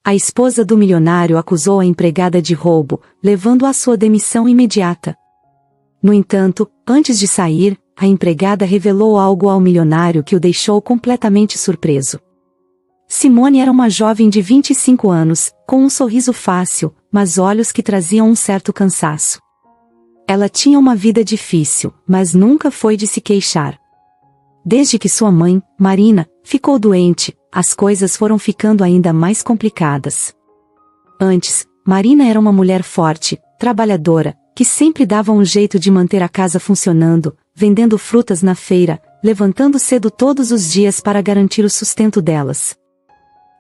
A esposa do milionário acusou a empregada de roubo, levando à sua demissão imediata. No entanto, antes de sair, a empregada revelou algo ao milionário que o deixou completamente surpreso. Simone era uma jovem de 25 anos, com um sorriso fácil, mas olhos que traziam um certo cansaço. Ela tinha uma vida difícil, mas nunca foi de se queixar. Desde que sua mãe, Marina, ficou doente, as coisas foram ficando ainda mais complicadas. Antes, Marina era uma mulher forte, trabalhadora, que sempre dava um jeito de manter a casa funcionando, vendendo frutas na feira, levantando cedo todos os dias para garantir o sustento delas.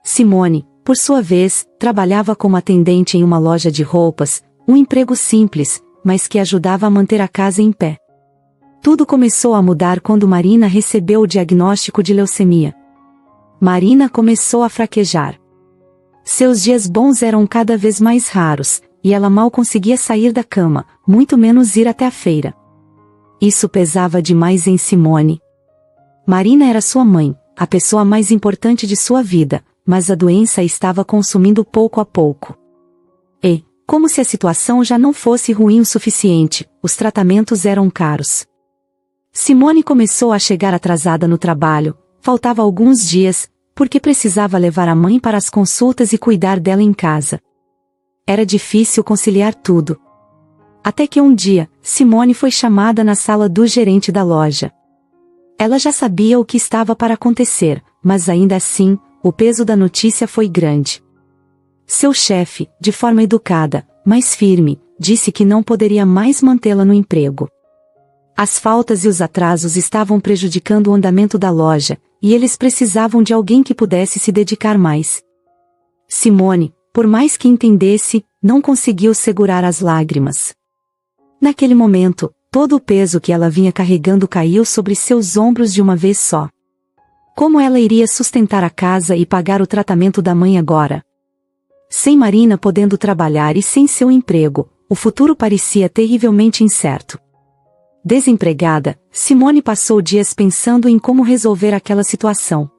Simone, por sua vez, trabalhava como atendente em uma loja de roupas, um emprego simples, mas que ajudava a manter a casa em pé. Tudo começou a mudar quando Marina recebeu o diagnóstico de leucemia. Marina começou a fraquejar. Seus dias bons eram cada vez mais raros, e ela mal conseguia sair da cama, muito menos ir até a feira. Isso pesava demais em Simone. Marina era sua mãe, a pessoa mais importante de sua vida, mas a doença estava consumindo pouco a pouco. E, como se a situação já não fosse ruim o suficiente, os tratamentos eram caros. Simone começou a chegar atrasada no trabalho, faltava alguns dias, porque precisava levar a mãe para as consultas e cuidar dela em casa. Era difícil conciliar tudo. Até que um dia, Simone foi chamada na sala do gerente da loja. Ela já sabia o que estava para acontecer, mas ainda assim, o peso da notícia foi grande. Seu chefe, de forma educada, mas firme, disse que não poderia mais mantê-la no emprego. As faltas e os atrasos estavam prejudicando o andamento da loja, e eles precisavam de alguém que pudesse se dedicar mais. Simone, por mais que entendesse, não conseguiu segurar as lágrimas. Naquele momento, todo o peso que ela vinha carregando caiu sobre seus ombros de uma vez só. Como ela iria sustentar a casa e pagar o tratamento da mãe agora? Sem Marina podendo trabalhar e sem seu emprego, o futuro parecia terrivelmente incerto. Desempregada, Simone passou dias pensando em como resolver aquela situação.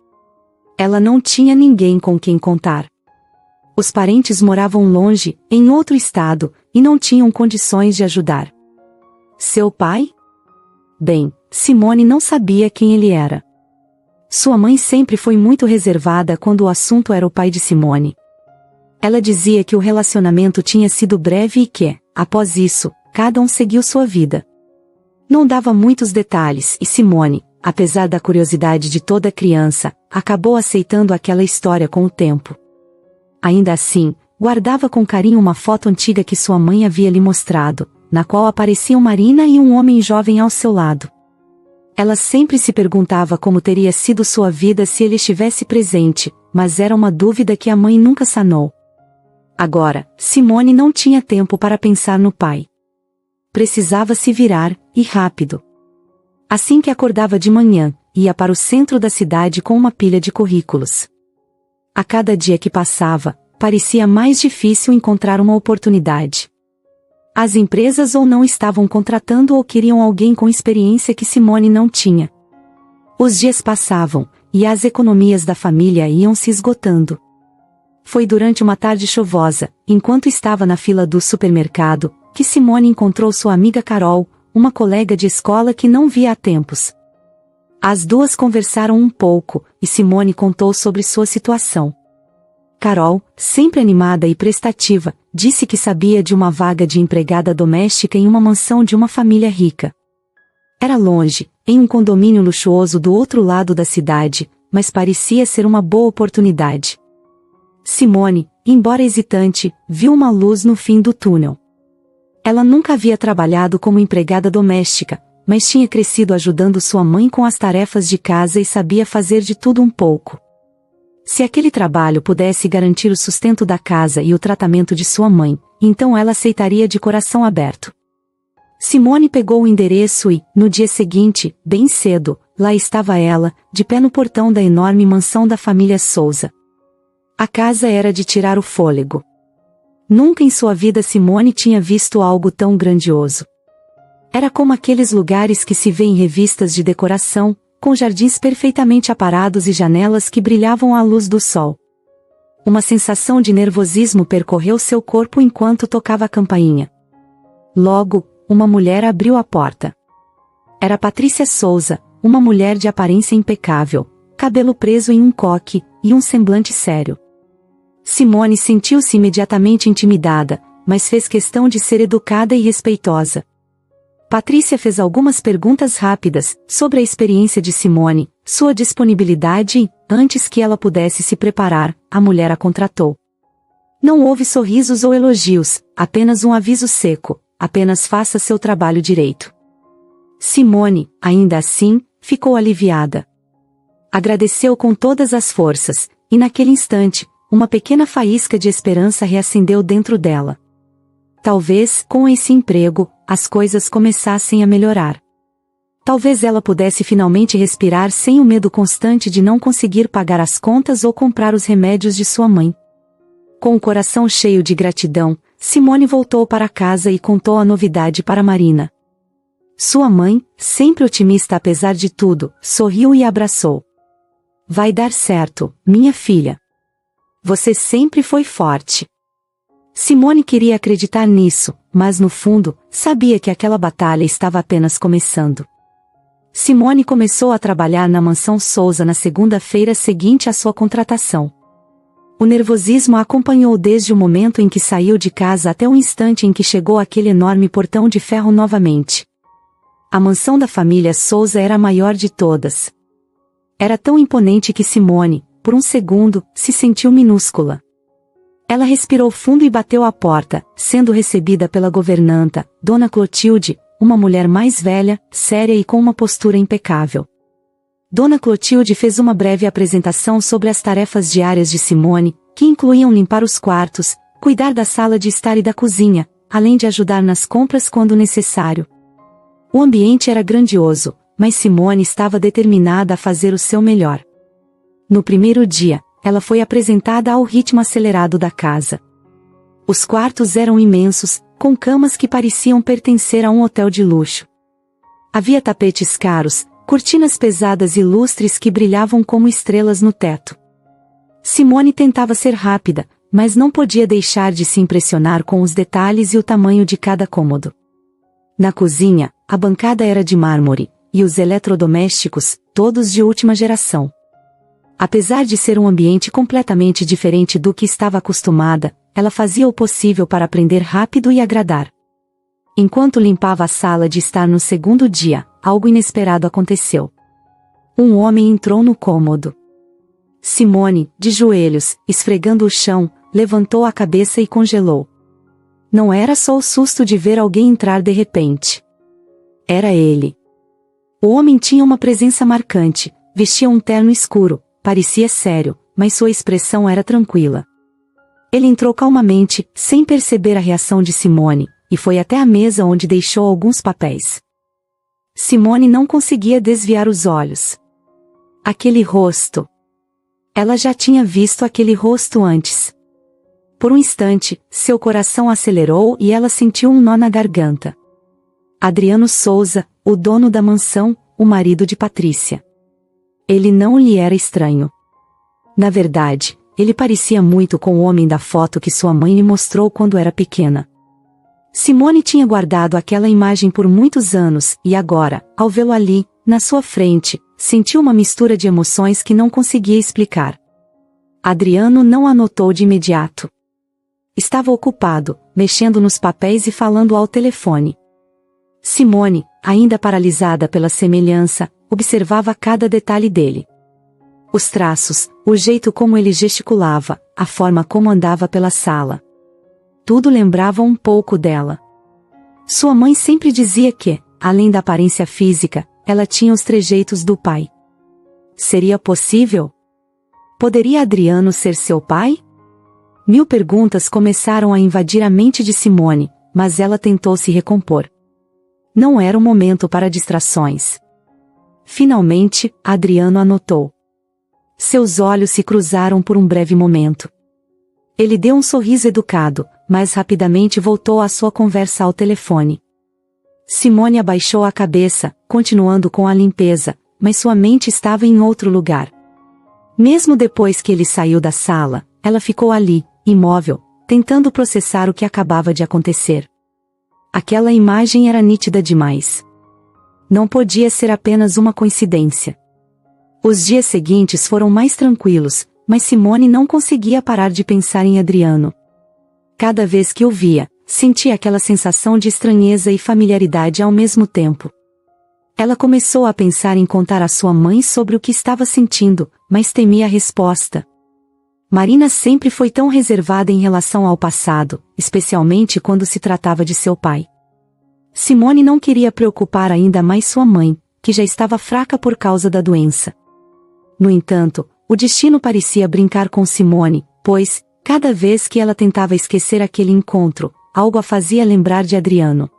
Ela não tinha ninguém com quem contar. Os parentes moravam longe, em outro estado, e não tinham condições de ajudar. Seu pai? Bem, Simone não sabia quem ele era. Sua mãe sempre foi muito reservada quando o assunto era o pai de Simone. Ela dizia que o relacionamento tinha sido breve e que, após isso, cada um seguiu sua vida. Não dava muitos detalhes e Simone, apesar da curiosidade de toda criança, acabou aceitando aquela história com o tempo. Ainda assim, guardava com carinho uma foto antiga que sua mãe havia lhe mostrado, na qual apareciam Marina e um homem jovem ao seu lado. Ela sempre se perguntava como teria sido sua vida se ele estivesse presente, mas era uma dúvida que a mãe nunca sanou. Agora, Simone não tinha tempo para pensar no pai. Precisava se virar, e rápido. Assim que acordava de manhã, ia para o centro da cidade com uma pilha de currículos. A cada dia que passava, parecia mais difícil encontrar uma oportunidade. As empresas ou não estavam contratando ou queriam alguém com experiência que Simone não tinha. Os dias passavam, e as economias da família iam se esgotando. Foi durante uma tarde chuvosa, enquanto estava na fila do supermercado, que Simone encontrou sua amiga Carol, uma colega de escola que não via há tempos. As duas conversaram um pouco, e Simone contou sobre sua situação. Carol, sempre animada e prestativa, disse que sabia de uma vaga de empregada doméstica em uma mansão de uma família rica. Era longe, em um condomínio luxuoso do outro lado da cidade, mas parecia ser uma boa oportunidade. Simone, embora hesitante, viu uma luz no fim do túnel. Ela nunca havia trabalhado como empregada doméstica, mas tinha crescido ajudando sua mãe com as tarefas de casa e sabia fazer de tudo um pouco. Se aquele trabalho pudesse garantir o sustento da casa e o tratamento de sua mãe, então ela aceitaria de coração aberto. Simone pegou o endereço e, no dia seguinte, bem cedo, lá estava ela, de pé no portão da enorme mansão da família Souza. A casa era de tirar o fôlego. Nunca em sua vida Simone tinha visto algo tão grandioso. Era como aqueles lugares que se vê em revistas de decoração, com jardins perfeitamente aparados e janelas que brilhavam à luz do sol. Uma sensação de nervosismo percorreu seu corpo enquanto tocava a campainha. Logo, uma mulher abriu a porta. Era Patrícia Souza, uma mulher de aparência impecável, cabelo preso em um coque, e um semblante sério. Simone sentiu-se imediatamente intimidada, mas fez questão de ser educada e respeitosa. Patrícia fez algumas perguntas rápidas sobre a experiência de Simone, sua disponibilidade e, antes que ela pudesse se preparar, a mulher a contratou. Não houve sorrisos ou elogios, apenas um aviso seco: apenas faça seu trabalho direito. Simone, ainda assim, ficou aliviada. Agradeceu com todas as forças, e naquele instante, uma pequena faísca de esperança reacendeu dentro dela. Talvez, com esse emprego, as coisas começassem a melhorar. Talvez ela pudesse finalmente respirar sem o medo constante de não conseguir pagar as contas ou comprar os remédios de sua mãe. Com o coração cheio de gratidão, Simone voltou para casa e contou a novidade para Marina. Sua mãe, sempre otimista apesar de tudo, sorriu e a abraçou. Vai dar certo, minha filha. Você sempre foi forte. Simone queria acreditar nisso, mas no fundo, sabia que aquela batalha estava apenas começando. Simone começou a trabalhar na mansão Souza na segunda-feira seguinte à sua contratação. O nervosismo a acompanhou desde o momento em que saiu de casa até o instante em que chegou àquele enorme portão de ferro novamente. A mansão da família Souza era a maior de todas. Era tão imponente que Simone, por um segundo, se sentiu minúscula. Ela respirou fundo e bateu à porta, sendo recebida pela governanta, Dona Clotilde, uma mulher mais velha, séria e com uma postura impecável. Dona Clotilde fez uma breve apresentação sobre as tarefas diárias de Simone, que incluíam limpar os quartos, cuidar da sala de estar e da cozinha, além de ajudar nas compras quando necessário. O ambiente era grandioso, mas Simone estava determinada a fazer o seu melhor. No primeiro dia, ela foi apresentada ao ritmo acelerado da casa. Os quartos eram imensos, com camas que pareciam pertencer a um hotel de luxo. Havia tapetes caros, cortinas pesadas e lustres que brilhavam como estrelas no teto. Simone tentava ser rápida, mas não podia deixar de se impressionar com os detalhes e o tamanho de cada cômodo. Na cozinha, a bancada era de mármore, e os eletrodomésticos, todos de última geração. Apesar de ser um ambiente completamente diferente do que estava acostumada, ela fazia o possível para aprender rápido e agradar. Enquanto limpava a sala de estar no segundo dia, algo inesperado aconteceu. Um homem entrou no cômodo. Simone, de joelhos, esfregando o chão, levantou a cabeça e congelou. Não era só o susto de ver alguém entrar de repente. Era ele. O homem tinha uma presença marcante, vestia um terno escuro, parecia sério, mas sua expressão era tranquila. Ele entrou calmamente, sem perceber a reação de Simone, e foi até a mesa onde deixou alguns papéis. Simone não conseguia desviar os olhos. Aquele rosto. Ela já tinha visto aquele rosto antes. Por um instante, seu coração acelerou e ela sentiu um nó na garganta. Adriano Souza, o dono da mansão, o marido de Patrícia. Ele não lhe era estranho. Na verdade, ele parecia muito com o homem da foto que sua mãe lhe mostrou quando era pequena. Simone tinha guardado aquela imagem por muitos anos, e agora, ao vê-lo ali, na sua frente, sentiu uma mistura de emoções que não conseguia explicar. Adriano não a notou de imediato. Estava ocupado, mexendo nos papéis e falando ao telefone. Simone, ainda paralisada pela semelhança, observava cada detalhe dele. Os traços, o jeito como ele gesticulava, a forma como andava pela sala. Tudo lembrava um pouco dela. Sua mãe sempre dizia que, além da aparência física, ela tinha os trejeitos do pai. Seria possível? Poderia Adriano ser seu pai? 1000 perguntas começaram a invadir a mente de Simone, mas ela tentou se recompor. Não era o momento para distrações. Finalmente, Adriano a notou. Seus olhos se cruzaram por um breve momento. Ele deu um sorriso educado, mas rapidamente voltou à sua conversa ao telefone. Simone abaixou a cabeça, continuando com a limpeza, mas sua mente estava em outro lugar. Mesmo depois que ele saiu da sala, ela ficou ali, imóvel, tentando processar o que acabava de acontecer. Aquela imagem era nítida demais. Não podia ser apenas uma coincidência. Os dias seguintes foram mais tranquilos, mas Simone não conseguia parar de pensar em Adriano. Cada vez que o via, sentia aquela sensação de estranheza e familiaridade ao mesmo tempo. Ela começou a pensar em contar à sua mãe sobre o que estava sentindo, mas temia a resposta. Marina sempre foi tão reservada em relação ao passado, especialmente quando se tratava de seu pai. Simone não queria preocupar ainda mais sua mãe, que já estava fraca por causa da doença. No entanto, o destino parecia brincar com Simone, pois, cada vez que ela tentava esquecer aquele encontro, algo a fazia lembrar de Adriano.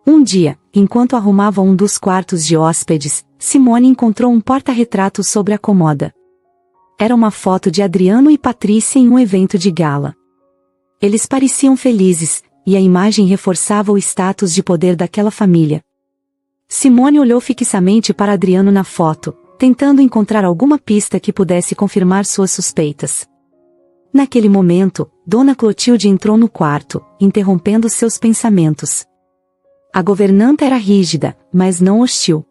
Um dia, enquanto arrumava um dos quartos de hóspedes, Simone encontrou um porta-retrato sobre a cômoda. Era uma foto de Adriano e Patrícia em um evento de gala. Eles pareciam felizes, e a imagem reforçava o status de poder daquela família. Simone olhou fixamente para Adriano na foto, tentando encontrar alguma pista que pudesse confirmar suas suspeitas. Naquele momento, Dona Clotilde entrou no quarto, interrompendo seus pensamentos. A governanta era rígida, mas não hostil.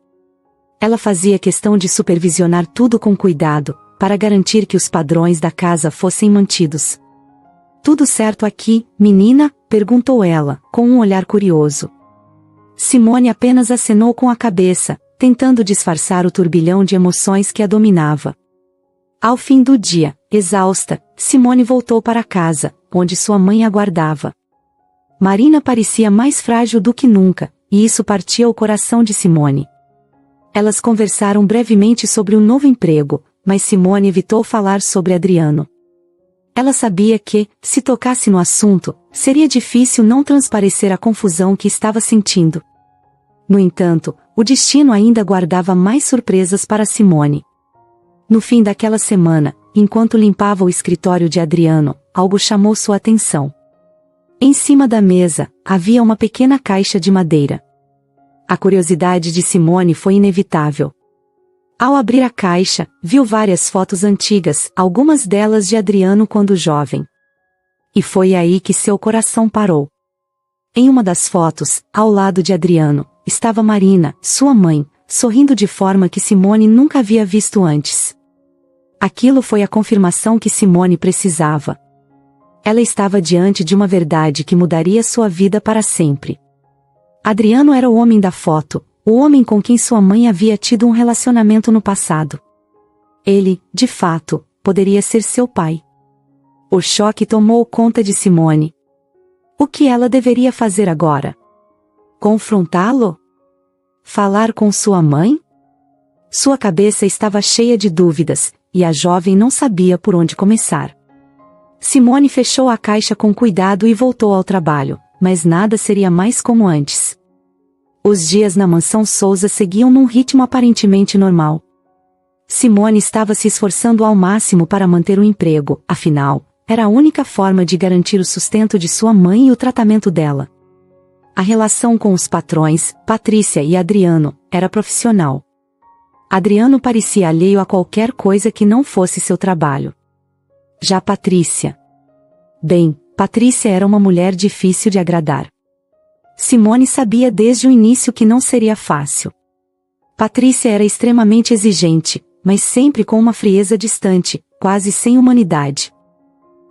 Ela fazia questão de supervisionar tudo com cuidado, para garantir que os padrões da casa fossem mantidos. "Tudo certo aqui, menina?" perguntou ela, com um olhar curioso. Simone apenas acenou com a cabeça, tentando disfarçar o turbilhão de emoções que a dominava. Ao fim do dia, exausta, Simone voltou para casa, onde sua mãe aguardava. Marina parecia mais frágil do que nunca, e isso partia o coração de Simone. Elas conversaram brevemente sobre um novo emprego, mas Simone evitou falar sobre Adriano. Ela sabia que, se tocasse no assunto, seria difícil não transparecer a confusão que estava sentindo. No entanto, o destino ainda guardava mais surpresas para Simone. No fim daquela semana, enquanto limpava o escritório de Adriano, algo chamou sua atenção. Em cima da mesa, havia uma pequena caixa de madeira. A curiosidade de Simone foi inevitável. Ao abrir a caixa, viu várias fotos antigas, algumas delas de Adriano quando jovem. E foi aí que seu coração parou. Em uma das fotos, ao lado de Adriano, estava Marina, sua mãe, sorrindo de forma que Simone nunca havia visto antes. Aquilo foi a confirmação que Simone precisava. Ela estava diante de uma verdade que mudaria sua vida para sempre. Adriano era o homem da foto, o homem com quem sua mãe havia tido um relacionamento no passado. Ele, de fato, poderia ser seu pai. O choque tomou conta de Simone. O que ela deveria fazer agora? Confrontá-lo? Falar com sua mãe? Sua cabeça estava cheia de dúvidas, e a jovem não sabia por onde começar. Simone fechou a caixa com cuidado e voltou ao trabalho, mas nada seria mais como antes. Os dias na mansão Souza seguiam num ritmo aparentemente normal. Simone estava se esforçando ao máximo para manter o emprego, afinal, era a única forma de garantir o sustento de sua mãe e o tratamento dela. A relação com os patrões, Patrícia e Adriano, era profissional. Adriano parecia alheio a qualquer coisa que não fosse seu trabalho. Já Patrícia. Bem, Patrícia era uma mulher difícil de agradar. Simone sabia desde o início que não seria fácil. Patrícia era extremamente exigente, mas sempre com uma frieza distante, quase sem humanidade.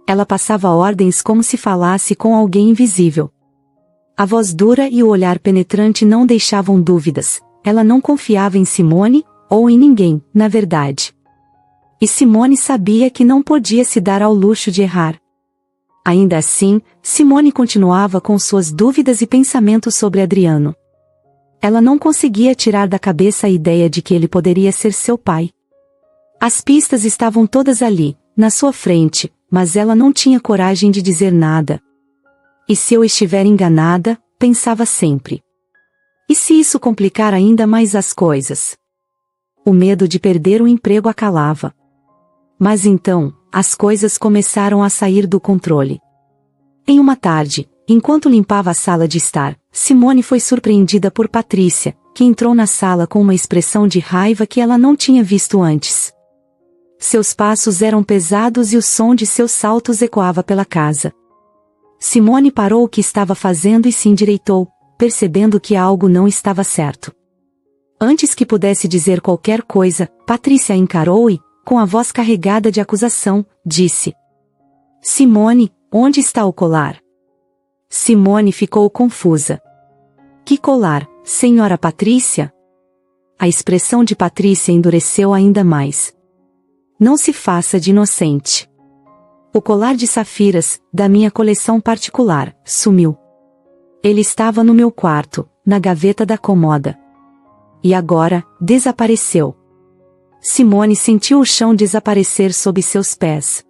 Ela passava ordens como se falasse com alguém invisível. A voz dura e o olhar penetrante não deixavam dúvidas, ela não confiava em Simone, ou em ninguém, na verdade. E Simone sabia que não podia se dar ao luxo de errar. Ainda assim, Simone continuava com suas dúvidas e pensamentos sobre Adriano. Ela não conseguia tirar da cabeça a ideia de que ele poderia ser seu pai. As pistas estavam todas ali, na sua frente, mas ela não tinha coragem de dizer nada. E se eu estiver enganada, pensava sempre. E se isso complicar ainda mais as coisas? O medo de perder o emprego a calava. Mas então, as coisas começaram a sair do controle. Em uma tarde, enquanto limpava a sala de estar, Simone foi surpreendida por Patrícia, que entrou na sala com uma expressão de raiva que ela não tinha visto antes. Seus passos eram pesados e o som de seus saltos ecoava pela casa. Simone parou o que estava fazendo e se endireitou, percebendo que algo não estava certo. Antes que pudesse dizer qualquer coisa, Patrícia a encarou e, com a voz carregada de acusação, disse: Simone, onde está o colar? Simone ficou confusa. Que colar, senhora Patrícia? A expressão de Patrícia endureceu ainda mais. Não se faça de inocente. O colar de safiras, da minha coleção particular, sumiu. Ele estava no meu quarto, na gaveta da cômoda. E agora, desapareceu. Simone sentiu o chão desaparecer sob seus pés.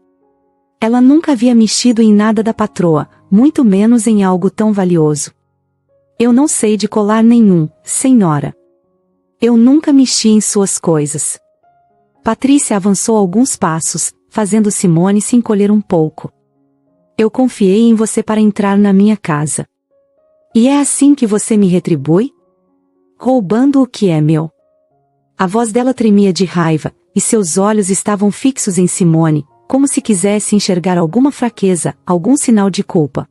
Ela nunca havia mexido em nada da patroa, muito menos em algo tão valioso. Eu não sei de colar nenhum, senhora. Eu nunca mexi em suas coisas. Patrícia avançou alguns passos, fazendo Simone se encolher um pouco. Eu confiei em você para entrar na minha casa. E é assim que você me retribui? Roubando o que é meu. A voz dela tremia de raiva, e seus olhos estavam fixos em Simone, como se quisesse enxergar alguma fraqueza, algum sinal de culpa.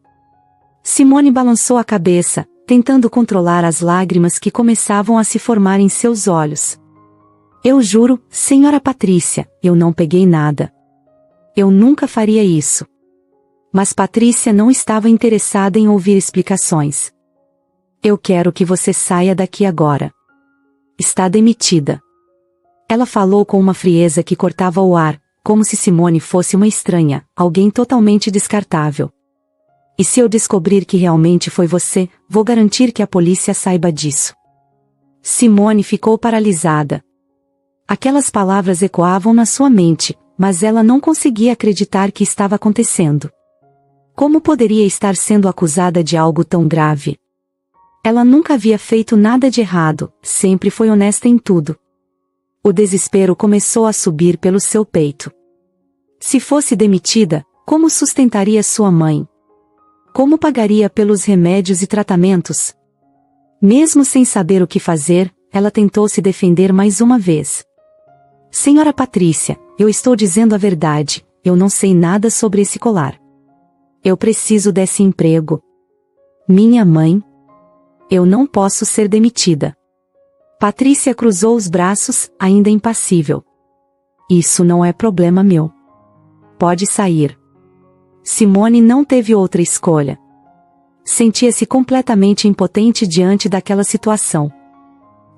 Simone balançou a cabeça, tentando controlar as lágrimas que começavam a se formar em seus olhos. Eu juro, senhora Patrícia, eu não peguei nada. Eu nunca faria isso. Mas Patrícia não estava interessada em ouvir explicações. Eu quero que você saia daqui agora. Está demitida. Ela falou com uma frieza que cortava o ar, como se Simone fosse uma estranha, alguém totalmente descartável. E se eu descobrir que realmente foi você, vou garantir que a polícia saiba disso. Simone ficou paralisada. Aquelas palavras ecoavam na sua mente, mas ela não conseguia acreditar que estava acontecendo. Como poderia estar sendo acusada de algo tão grave? Ela nunca havia feito nada de errado, sempre foi honesta em tudo. O desespero começou a subir pelo seu peito. Se fosse demitida, como sustentaria sua mãe? Como pagaria pelos remédios e tratamentos? Mesmo sem saber o que fazer, ela tentou se defender mais uma vez. Senhora Patrícia, eu estou dizendo a verdade, eu não sei nada sobre esse colar. Eu preciso desse emprego. Minha mãe? Eu não posso ser demitida. Patrícia cruzou os braços, ainda impassível. Isso não é problema meu. Pode sair. Simone não teve outra escolha. Sentia-se completamente impotente diante daquela situação.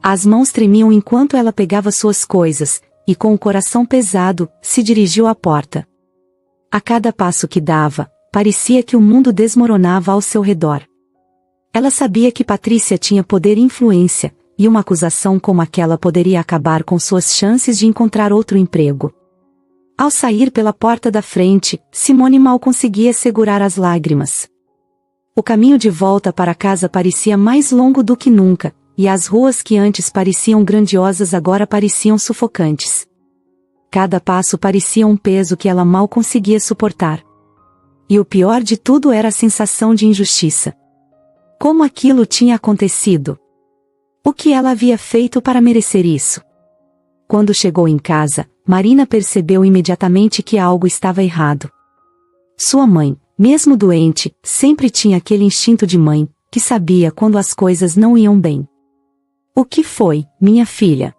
As mãos tremiam enquanto ela pegava suas coisas, e com o coração pesado, se dirigiu à porta. A cada passo que dava, parecia que o mundo desmoronava ao seu redor. Ela sabia que Patrícia tinha poder e influência, e uma acusação como aquela poderia acabar com suas chances de encontrar outro emprego. Ao sair pela porta da frente, Simone mal conseguia segurar as lágrimas. O caminho de volta para casa parecia mais longo do que nunca, e as ruas que antes pareciam grandiosas agora pareciam sufocantes. Cada passo parecia um peso que ela mal conseguia suportar. E o pior de tudo era a sensação de injustiça. Como aquilo tinha acontecido? O que ela havia feito para merecer isso? Quando chegou em casa, Marina percebeu imediatamente que algo estava errado. Sua mãe, mesmo doente, sempre tinha aquele instinto de mãe, que sabia quando as coisas não iam bem. O que foi, minha filha?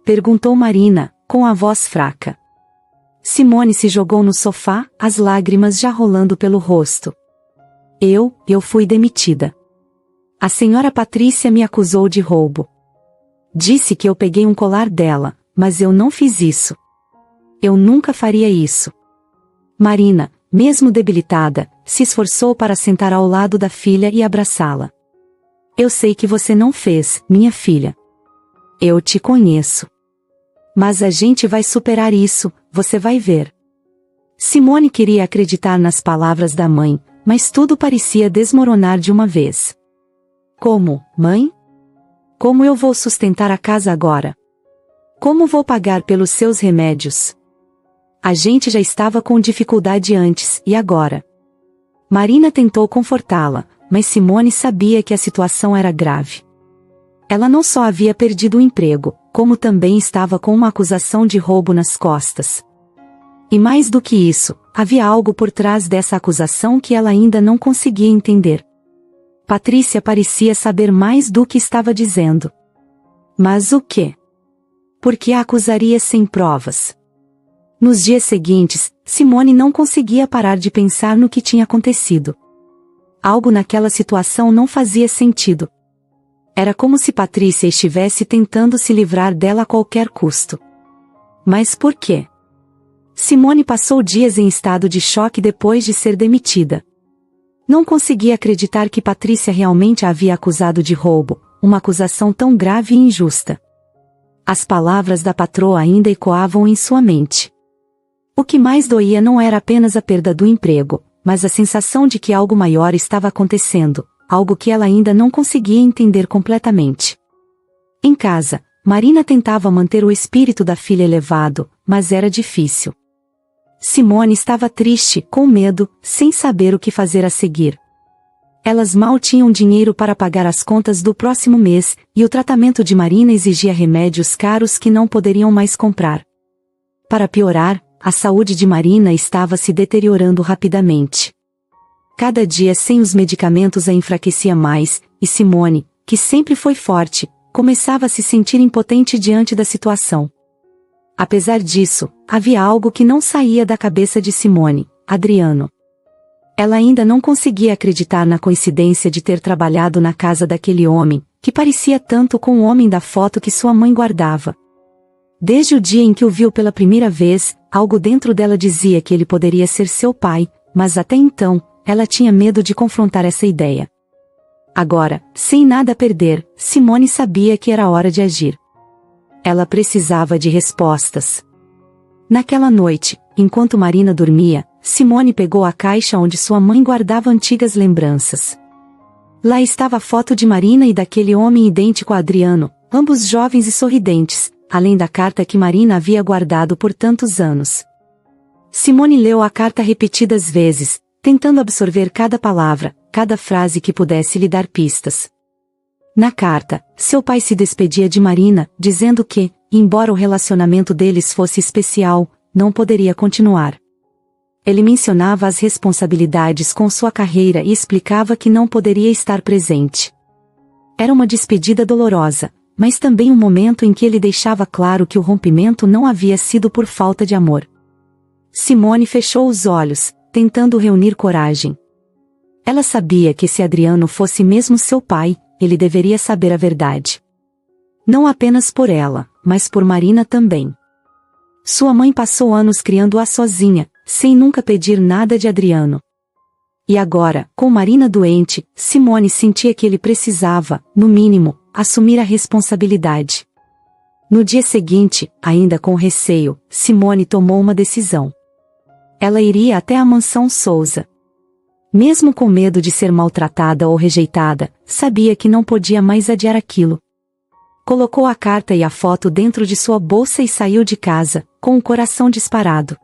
Perguntou Marina, com a voz fraca. Simone se jogou no sofá, as lágrimas já rolando pelo rosto. Eu fui demitida. A senhora Patrícia me acusou de roubo. Disse que eu peguei um colar dela, mas eu não fiz isso. Eu nunca faria isso. Marina, mesmo debilitada, se esforçou para sentar ao lado da filha e abraçá-la. Eu sei que você não fez, minha filha. Eu te conheço. Mas a gente vai superar isso, você vai ver. Simone queria acreditar nas palavras da mãe, mas tudo parecia desmoronar de uma vez. Como, mãe? Como eu vou sustentar a casa agora? Como vou pagar pelos seus remédios? A gente já estava com dificuldade antes, e agora? Marina tentou confortá-la, mas Simone sabia que a situação era grave. Ela não só havia perdido o emprego, como também estava com uma acusação de roubo nas costas. E mais do que isso, havia algo por trás dessa acusação que ela ainda não conseguia entender. Patrícia parecia saber mais do que estava dizendo. Mas o quê? Por que a acusaria sem provas? Nos dias seguintes, Simone não conseguia parar de pensar no que tinha acontecido. Algo naquela situação não fazia sentido. Era como se Patrícia estivesse tentando se livrar dela a qualquer custo. Mas por quê? Simone passou dias em estado de choque depois de ser demitida. Não conseguia acreditar que Patrícia realmente a havia acusado de roubo, uma acusação tão grave e injusta. As palavras da patroa ainda ecoavam em sua mente. O que mais doía não era apenas a perda do emprego, mas a sensação de que algo maior estava acontecendo, algo que ela ainda não conseguia entender completamente. Em casa, Marina tentava manter o espírito da filha elevado, mas era difícil. Simone estava triste, com medo, sem saber o que fazer a seguir. Elas mal tinham dinheiro para pagar as contas do próximo mês, e o tratamento de Marina exigia remédios caros que não poderiam mais comprar. Para piorar, a saúde de Marina estava se deteriorando rapidamente. Cada dia sem os medicamentos a enfraquecia mais, e Simone, que sempre foi forte, começava a se sentir impotente diante da situação. Apesar disso, havia algo que não saía da cabeça de Simone: Adriano. Ela ainda não conseguia acreditar na coincidência de ter trabalhado na casa daquele homem, que parecia tanto com o homem da foto que sua mãe guardava. Desde o dia em que o viu pela primeira vez, algo dentro dela dizia que ele poderia ser seu pai, mas até então, ela tinha medo de confrontar essa ideia. Agora, sem nada a perder, Simone sabia que era hora de agir. Ela precisava de respostas. Naquela noite, enquanto Marina dormia, Simone pegou a caixa onde sua mãe guardava antigas lembranças. Lá estava a foto de Marina e daquele homem idêntico a Adriano, ambos jovens e sorridentes, além da carta que Marina havia guardado por tantos anos. Simone leu a carta repetidas vezes, tentando absorver cada palavra, cada frase que pudesse lhe dar pistas. Na carta, seu pai se despedia de Marina, dizendo que, embora o relacionamento deles fosse especial, não poderia continuar. Ele mencionava as responsabilidades com sua carreira e explicava que não poderia estar presente. Era uma despedida dolorosa, mas também um momento em que ele deixava claro que o rompimento não havia sido por falta de amor. Simone fechou os olhos, tentando reunir coragem. Ela sabia que se Adriano fosse mesmo seu pai, ele deveria saber a verdade. Não apenas por ela, mas por Marina também. Sua mãe passou anos criando-a sozinha, sem nunca pedir nada de Adriano. E agora, com Marina doente, Simone sentia que ele precisava, no mínimo, assumir a responsabilidade. No dia seguinte, ainda com receio, Simone tomou uma decisão. Ela iria até a mansão Souza. Mesmo com medo de ser maltratada ou rejeitada, sabia que não podia mais adiar aquilo. Colocou a carta e a foto dentro de sua bolsa e saiu de casa, com o coração disparado.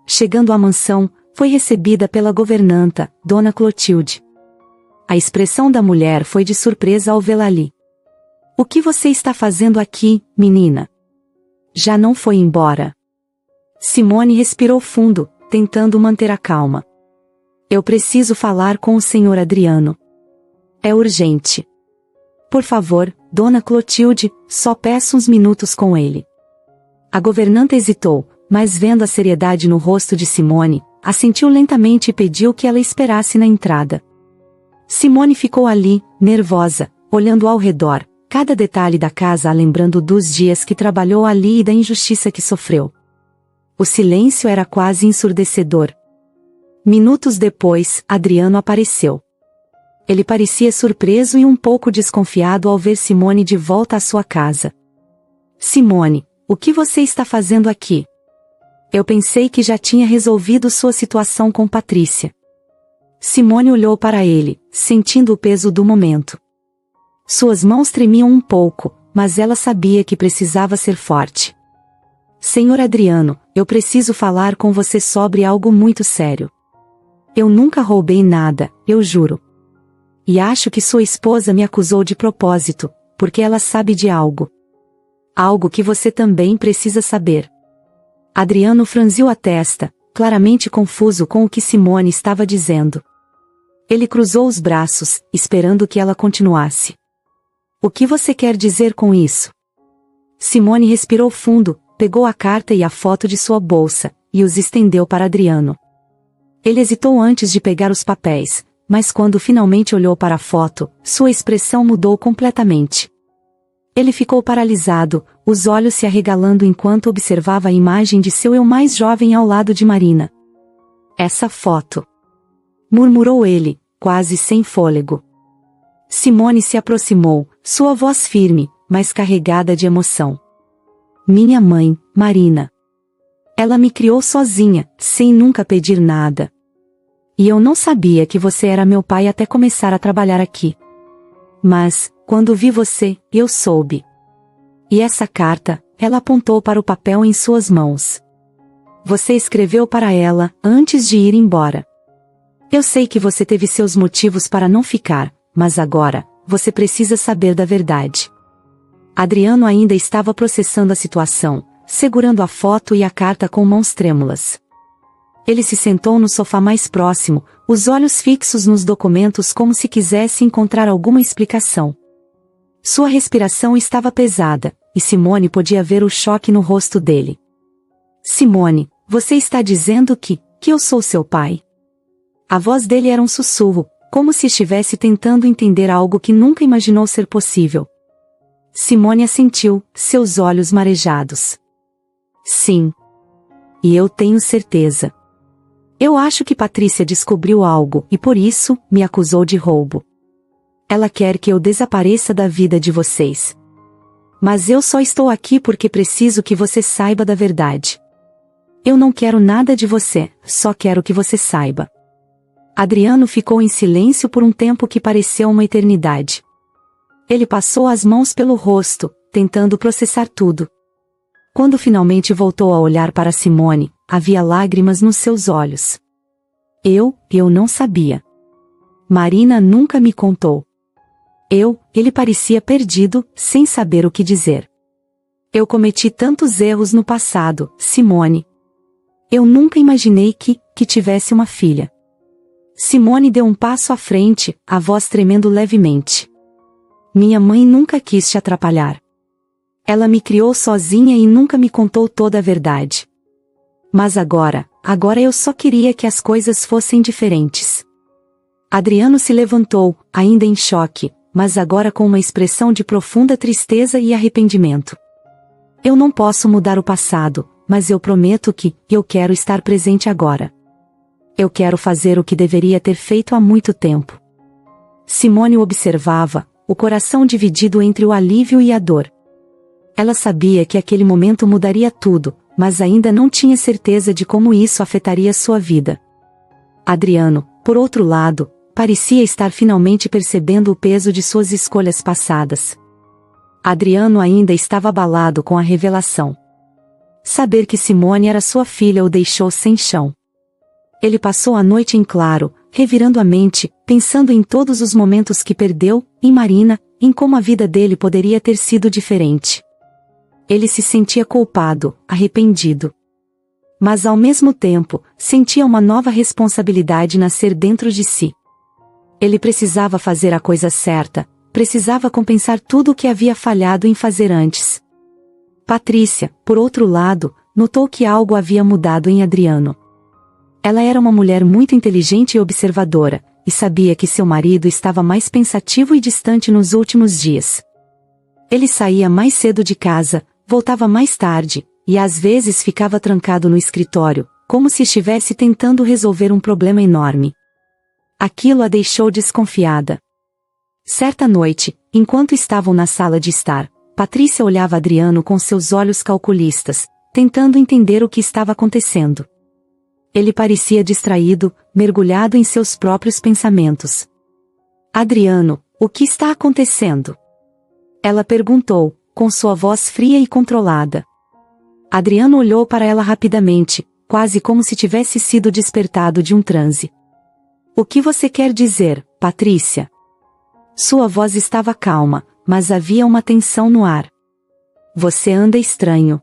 Chegando à mansão, foi recebida pela governanta, Dona Clotilde. A expressão da mulher foi de surpresa ao vê-la ali. "O que você está fazendo aqui, menina? Já não foi embora?" Simone respirou fundo, tentando manter a calma. "Eu preciso falar com o Sr. Adriano. É urgente. Por favor, Dona Clotilde, só peço uns minutos com ele." A governanta hesitou, mas vendo a seriedade no rosto de Simone, assentiu lentamente e pediu que ela esperasse na entrada. Simone ficou ali, nervosa, olhando ao redor, cada detalhe da casa a lembrando dos dias que trabalhou ali e da injustiça que sofreu. O silêncio era quase ensurdecedor. Minutos depois, Adriano apareceu. Ele parecia surpreso e um pouco desconfiado ao ver Simone de volta à sua casa. "Simone, o que você está fazendo aqui? Eu pensei que já tinha resolvido sua situação com Patrícia." Simone olhou para ele, sentindo o peso do momento. Suas mãos tremiam um pouco, mas ela sabia que precisava ser forte. "Senhor Adriano, eu preciso falar com você sobre algo muito sério. Eu nunca roubei nada, eu juro. E acho que sua esposa me acusou de propósito, porque ela sabe de algo." Algo que você também precisa saber. Adriano franziu a testa, claramente confuso com o que Simone estava dizendo. Ele cruzou os braços, esperando que ela continuasse. O que você quer dizer com isso? Simone respirou fundo, pegou a carta e a foto de sua bolsa, e os estendeu para Adriano. Ele hesitou antes de pegar os papéis, mas quando finalmente olhou para a foto, sua expressão mudou completamente. Ele ficou paralisado, os olhos se arregalando enquanto observava a imagem de seu eu mais jovem ao lado de Marina. Essa foto. Murmurou ele, quase sem fôlego. Simone se aproximou, sua voz firme, mas carregada de emoção. Minha mãe, Marina. Ela me criou sozinha, sem nunca pedir nada. E eu não sabia que você era meu pai até começar a trabalhar aqui. Mas, quando vi você, eu soube. E essa carta, ela apontou para o papel em suas mãos. Você escreveu para ela, antes de ir embora. Eu sei que você teve seus motivos para não ficar, mas agora, você precisa saber da verdade. Adriano ainda estava processando a situação, segurando a foto e a carta com mãos trêmulas. Ele se sentou no sofá mais próximo, os olhos fixos nos documentos como se quisesse encontrar alguma explicação. Sua respiração estava pesada, e Simone podia ver o choque no rosto dele. Simone, você está dizendo que eu sou seu pai? A voz dele era um sussurro, como se estivesse tentando entender algo que nunca imaginou ser possível. Simone assentiu, seus olhos marejados. Sim. E eu tenho certeza. Eu acho que Patrícia descobriu algo e por isso, me acusou de roubo. Ela quer que eu desapareça da vida de vocês. Mas eu só estou aqui porque preciso que você saiba da verdade. Eu não quero nada de você, só quero que você saiba. Adriano ficou em silêncio por um tempo que pareceu uma eternidade. Ele passou as mãos pelo rosto, tentando processar tudo. Quando finalmente voltou a olhar para Simone, havia lágrimas nos seus olhos. Eu não sabia. Marina nunca me contou. Ele parecia perdido, sem saber o que dizer. Eu cometi tantos erros no passado, Simone. Eu nunca imaginei que tivesse uma filha. Simone deu um passo à frente, a voz tremendo levemente. Minha mãe nunca quis te atrapalhar. Ela me criou sozinha e nunca me contou toda a verdade. Mas agora eu só queria que as coisas fossem diferentes. Adriano se levantou, ainda em choque, mas agora com uma expressão de profunda tristeza e arrependimento. Eu não posso mudar o passado, mas eu prometo que eu quero estar presente agora. Eu quero fazer o que deveria ter feito há muito tempo. Simone o observava, o coração dividido entre o alívio e a dor. Ela sabia que aquele momento mudaria tudo, mas ainda não tinha certeza de como isso afetaria sua vida. Adriano, por outro lado, parecia estar finalmente percebendo o peso de suas escolhas passadas. Adriano ainda estava abalado com a revelação. Saber que Simone era sua filha o deixou sem chão. Ele passou a noite em claro, revirando a mente, pensando em todos os momentos que perdeu, em Marina, em como a vida dele poderia ter sido diferente. Ele se sentia culpado, arrependido. Mas ao mesmo tempo, sentia uma nova responsabilidade nascer dentro de si. Ele precisava fazer a coisa certa, precisava compensar tudo o que havia falhado em fazer antes. Patrícia, por outro lado, notou que algo havia mudado em Adriano. Ela era uma mulher muito inteligente e observadora, e sabia que seu marido estava mais pensativo e distante nos últimos dias. Ele saía mais cedo de casa, voltava mais tarde, e às vezes ficava trancado no escritório, como se estivesse tentando resolver um problema enorme. Aquilo a deixou desconfiada. Certa noite, enquanto estavam na sala de estar, Patrícia olhava Adriano com seus olhos calculistas, tentando entender o que estava acontecendo. Ele parecia distraído, mergulhado em seus próprios pensamentos. Adriano, o que está acontecendo? Ela perguntou, com sua voz fria e controlada. Adriano olhou para ela rapidamente, quase como se tivesse sido despertado de um transe. O que você quer dizer, Patrícia? Sua voz estava calma, mas havia uma tensão no ar. Você anda estranho.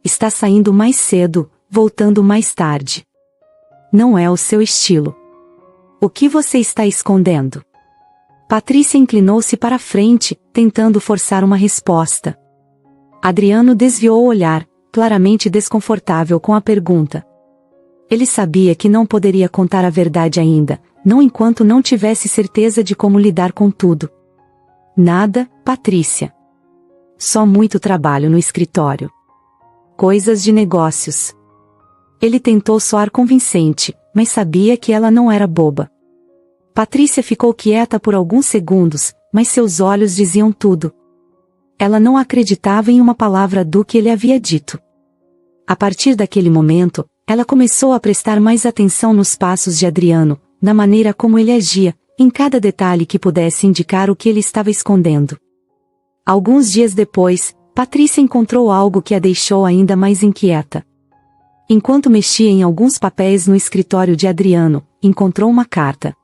Está saindo mais cedo, voltando mais tarde. Não é o seu estilo. O que você está escondendo? Patrícia inclinou-se para a frente, tentando forçar uma resposta. Adriano desviou o olhar, claramente desconfortável com a pergunta. Ele sabia que não poderia contar a verdade ainda, não enquanto não tivesse certeza de como lidar com tudo. Nada, Patrícia. Só muito trabalho no escritório. Coisas de negócios. Ele tentou soar convincente, mas sabia que ela não era boba. Patrícia ficou quieta por alguns segundos, mas seus olhos diziam tudo. Ela não acreditava em uma palavra do que ele havia dito. A partir daquele momento, ela começou a prestar mais atenção nos passos de Adriano, na maneira como ele agia, em cada detalhe que pudesse indicar o que ele estava escondendo. Alguns dias depois, Patrícia encontrou algo que a deixou ainda mais inquieta. Enquanto mexia em alguns papéis no escritório de Adriano, encontrou uma carta.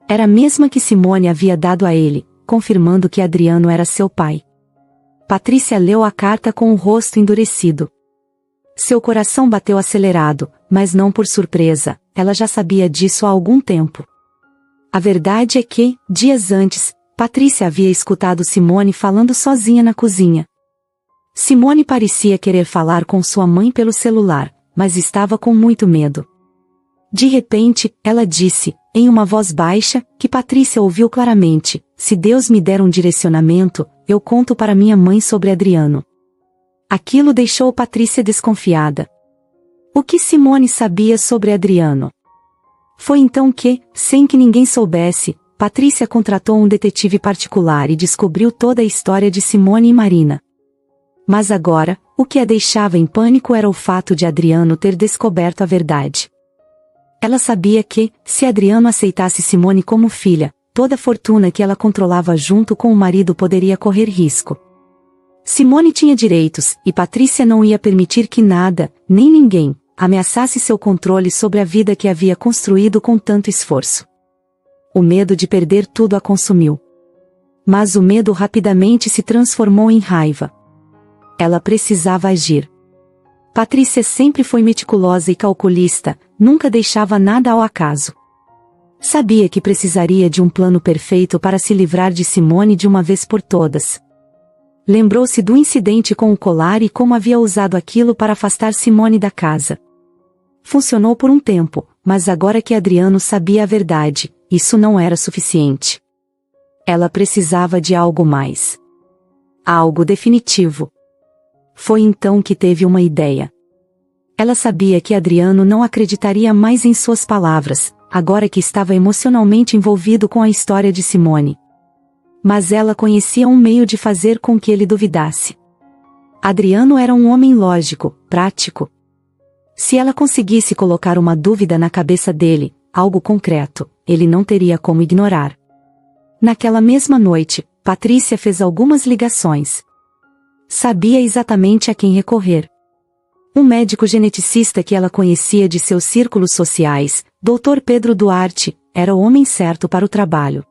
Era a mesma que Simone havia dado a ele, confirmando que Adriano era seu pai. Patrícia leu a carta com o rosto endurecido. Seu coração bateu acelerado, mas não por surpresa, ela já sabia disso há algum tempo. A verdade é que, dias antes, Patrícia havia escutado Simone falando sozinha na cozinha. Simone parecia querer falar com sua mãe pelo celular, mas estava com muito medo. De repente, ela disse, em uma voz baixa, que Patrícia ouviu claramente: "Se Deus me der um direcionamento, eu conto para minha mãe sobre Adriano." Aquilo deixou Patrícia desconfiada. O que Simone sabia sobre Adriano? Foi então que, sem que ninguém soubesse, Patrícia contratou um detetive particular e descobriu toda a história de Simone e Marina. Mas agora, o que a deixava em pânico era o fato de Adriano ter descoberto a verdade. Ela sabia que, se Adriano aceitasse Simone como filha, toda a fortuna que ela controlava junto com o marido poderia correr risco. Simone tinha direitos, e Patrícia não ia permitir que nada, nem ninguém, ameaçasse seu controle sobre a vida que havia construído com tanto esforço. O medo de perder tudo a consumiu. Mas o medo rapidamente se transformou em raiva. Ela precisava agir. Patrícia sempre foi meticulosa e calculista, nunca deixava nada ao acaso. Sabia que precisaria de um plano perfeito para se livrar de Simone de uma vez por todas. Lembrou-se do incidente com o colar e como havia usado aquilo para afastar Simone da casa. Funcionou por um tempo, mas agora que Adriano sabia a verdade, isso não era suficiente. Ela precisava de algo mais. Algo definitivo. Foi então que teve uma ideia. Ela sabia que Adriano não acreditaria mais em suas palavras, agora que estava emocionalmente envolvido com a história de Simone. Mas ela conhecia um meio de fazer com que ele duvidasse. Adriano era um homem lógico, prático. Se ela conseguisse colocar uma dúvida na cabeça dele, algo concreto, ele não teria como ignorar. Naquela mesma noite, Patrícia fez algumas ligações. Sabia exatamente a quem recorrer. Um médico geneticista que ela conhecia de seus círculos sociais, Dr. Pedro Duarte, era o homem certo para o trabalho.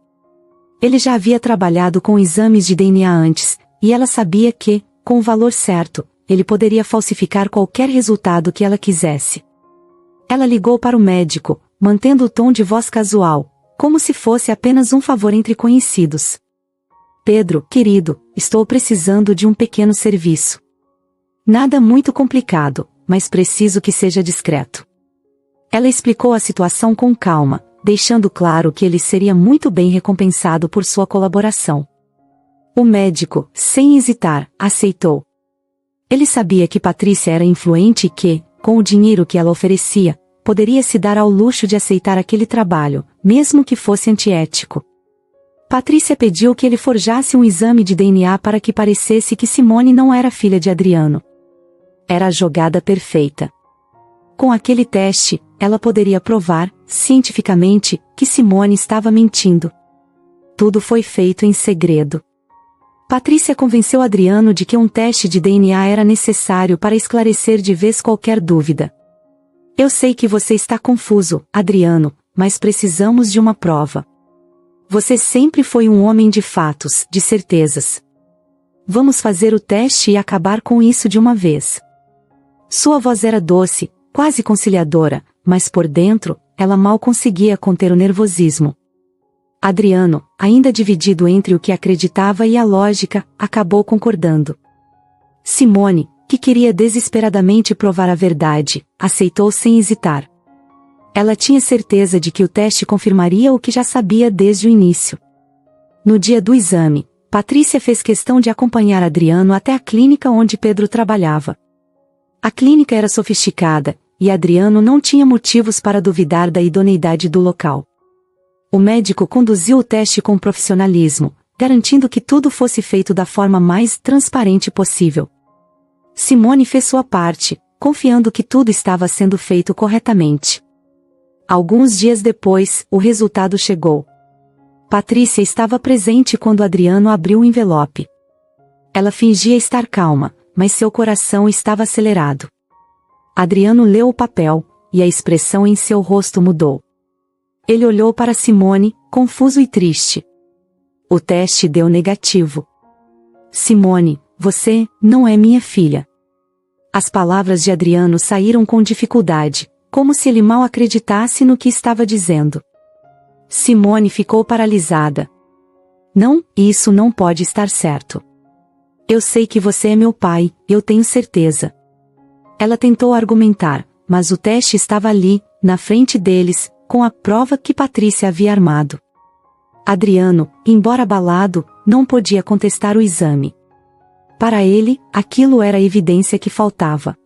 Ele já havia trabalhado com exames de DNA antes, e ela sabia que, com o valor certo, ele poderia falsificar qualquer resultado que ela quisesse. Ela ligou para o médico, mantendo o tom de voz casual, como se fosse apenas um favor entre conhecidos. "Pedro, querido, estou precisando de um pequeno serviço. Nada muito complicado, mas preciso que seja discreto." Ela explicou a situação com calma, deixando claro que ele seria muito bem recompensado por sua colaboração. O médico, sem hesitar, aceitou. Ele sabia que Patrícia era influente e que, com o dinheiro que ela oferecia, poderia se dar ao luxo de aceitar aquele trabalho, mesmo que fosse antiético. Patrícia pediu que ele forjasse um exame de DNA para que parecesse que Simone não era filha de Adriano. Era a jogada perfeita. Com aquele teste, ela poderia provar, cientificamente, que Simone estava mentindo. Tudo foi feito em segredo. Patrícia convenceu Adriano de que um teste de DNA era necessário para esclarecer de vez qualquer dúvida. "Eu sei que você está confuso, Adriano, mas precisamos de uma prova. Você sempre foi um homem de fatos, de certezas. vamos fazer o teste e acabar com isso de uma vez. Sua voz era doce, quase conciliadora, mas por dentro, ela mal conseguia conter o nervosismo. Adriano, ainda dividido entre o que acreditava e a lógica, acabou concordando. Simone, que queria desesperadamente provar a verdade, aceitou sem hesitar. Ela tinha certeza de que o teste confirmaria o que já sabia desde o início. No dia do exame, Patrícia fez questão de acompanhar Adriano até a clínica onde Pedro trabalhava. A clínica era sofisticada, e Adriano não tinha motivos para duvidar da idoneidade do local. O médico conduziu o teste com profissionalismo, garantindo que tudo fosse feito da forma mais transparente possível. Simone fez sua parte, confiando que tudo estava sendo feito corretamente. Alguns dias depois, o resultado chegou. Patrícia estava presente quando Adriano abriu o envelope. Ela fingia estar calma, mas seu coração estava acelerado. Adriano leu o papel, e a expressão em seu rosto mudou. Ele olhou para Simone, confuso e triste. O teste deu negativo. Simone, você não é minha filha. As palavras de Adriano saíram com dificuldade, como se ele mal acreditasse no que estava dizendo. Simone ficou paralisada. Não, isso não pode estar certo. Eu sei que você é meu pai, eu tenho certeza. Ela tentou argumentar, mas o teste estava ali, na frente deles, com a prova que Patrícia havia armado. Adriano, embora abalado, não podia contestar o exame. Para ele, aquilo era a evidência que faltava.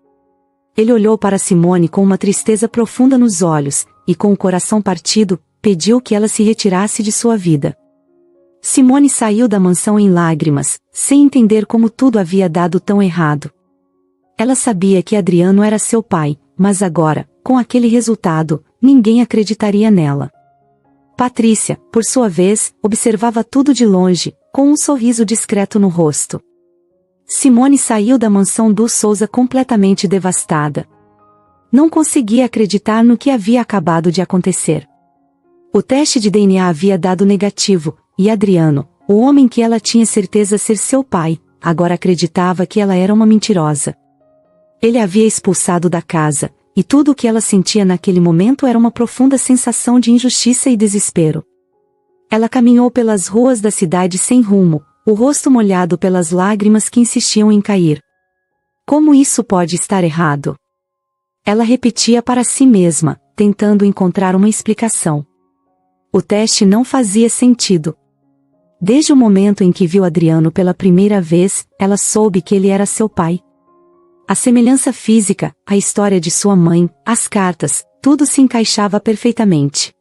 Ele olhou para Simone com uma tristeza profunda nos olhos, e com o coração partido, pediu que ela se retirasse de sua vida. Simone saiu da mansão em lágrimas, sem entender como tudo havia dado tão errado. Ela sabia que Adriano era seu pai, mas agora, com aquele resultado, ninguém acreditaria nela. Patrícia, por sua vez, observava tudo de longe, com um sorriso discreto no rosto. Simone saiu da mansão dos Souza completamente devastada. Não conseguia acreditar no que havia acabado de acontecer. O teste de DNA havia dado negativo, e Adriano, o homem que ela tinha certeza ser seu pai, agora acreditava que ela era uma mentirosa. Ele a havia expulsado da casa, e tudo o que ela sentia naquele momento era uma profunda sensação de injustiça e desespero. Ela caminhou pelas ruas da cidade sem rumo, o rosto molhado pelas lágrimas que insistiam em cair. Como isso pode estar errado? Ela repetia para si mesma, tentando encontrar uma explicação. O teste não fazia sentido. Desde o momento em que viu Adriano pela primeira vez, ela soube que ele era seu pai. A semelhança física, a história de sua mãe, as cartas, tudo se encaixava perfeitamente.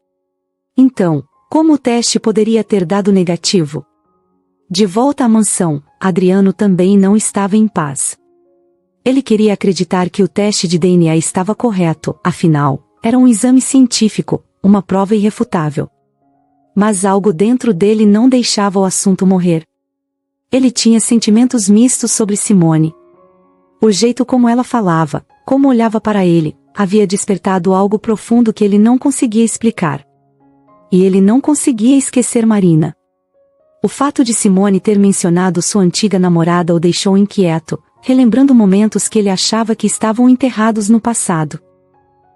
Então, como o teste poderia ter dado negativo? De volta à mansão, Adriano também não estava em paz. Ele queria acreditar que o teste de DNA estava correto, afinal, era um exame científico, uma prova irrefutável. Mas algo dentro dele não deixava o assunto morrer. Ele tinha sentimentos mistos sobre Simone. O jeito como ela falava, como olhava para ele, havia despertado algo profundo que ele não conseguia explicar. E ele não conseguia esquecer Marina. O fato de Simone ter mencionado sua antiga namorada o deixou inquieto, relembrando momentos que ele achava que estavam enterrados no passado.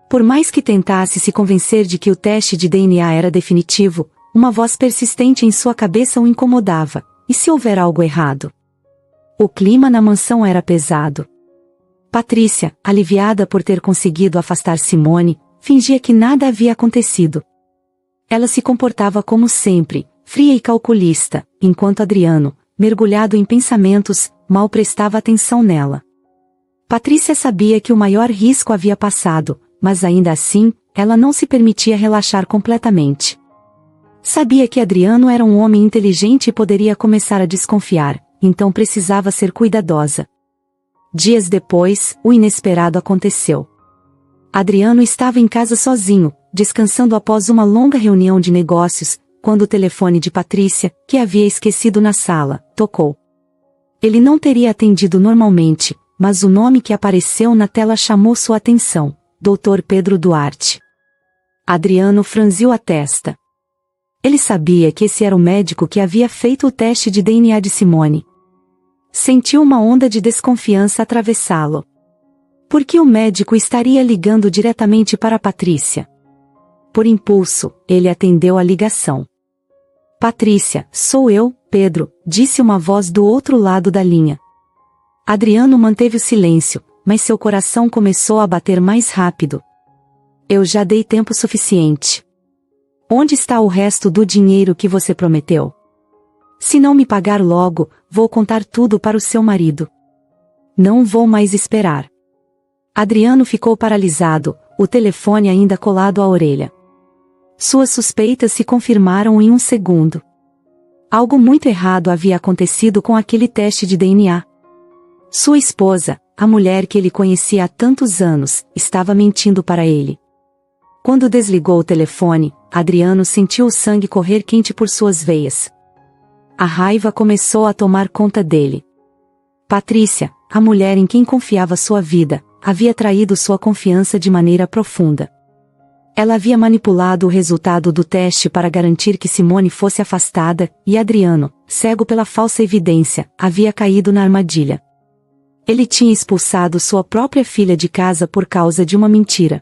Por mais que tentasse se convencer de que o teste de DNA era definitivo, uma voz persistente em sua cabeça o incomodava. E se houver algo errado? O clima na mansão era pesado. Patrícia, aliviada por ter conseguido afastar Simone, fingia que nada havia acontecido. Ela se comportava como sempre, fria e calculista, enquanto Adriano, mergulhado em pensamentos, mal prestava atenção nela. Patrícia sabia que o maior risco havia passado, mas ainda assim, ela não se permitia relaxar completamente. Sabia que Adriano era um homem inteligente e poderia começar a desconfiar, então precisava ser cuidadosa. Dias depois, o inesperado aconteceu. Adriano estava em casa sozinho, descansando após uma longa reunião de negócios, quando o telefone de Patrícia, que havia esquecido na sala, tocou. Ele não teria atendido normalmente, mas o nome que apareceu na tela chamou sua atenção: Dr. Pedro Duarte. Adriano franziu a testa. Ele sabia que esse era o médico que havia feito o teste de DNA de Simone. Sentiu uma onda de desconfiança atravessá-lo. Por que o médico estaria ligando diretamente para Patrícia? Por impulso, ele atendeu a ligação. Patrícia, sou eu, Pedro, disse uma voz do outro lado da linha. Adriano manteve o silêncio, mas seu coração começou a bater mais rápido. Eu já dei tempo suficiente. Onde está o resto do dinheiro que você prometeu? Se não me pagar logo, vou contar tudo para o seu marido. Não vou mais esperar. Adriano ficou paralisado, o telefone ainda colado à orelha. Suas suspeitas se confirmaram em um segundo. Algo muito errado havia acontecido com aquele teste de DNA. Sua esposa, a mulher que ele conhecia há tantos anos, estava mentindo para ele. Quando desligou o telefone, Adriano sentiu o sangue correr quente por suas veias. A raiva começou a tomar conta dele. Patrícia, a mulher em quem confiava sua vida, havia traído sua confiança de maneira profunda. Ela havia manipulado o resultado do teste para garantir que Simone fosse afastada, e Adriano, cego pela falsa evidência, havia caído na armadilha. Ele tinha expulsado sua própria filha de casa por causa de uma mentira.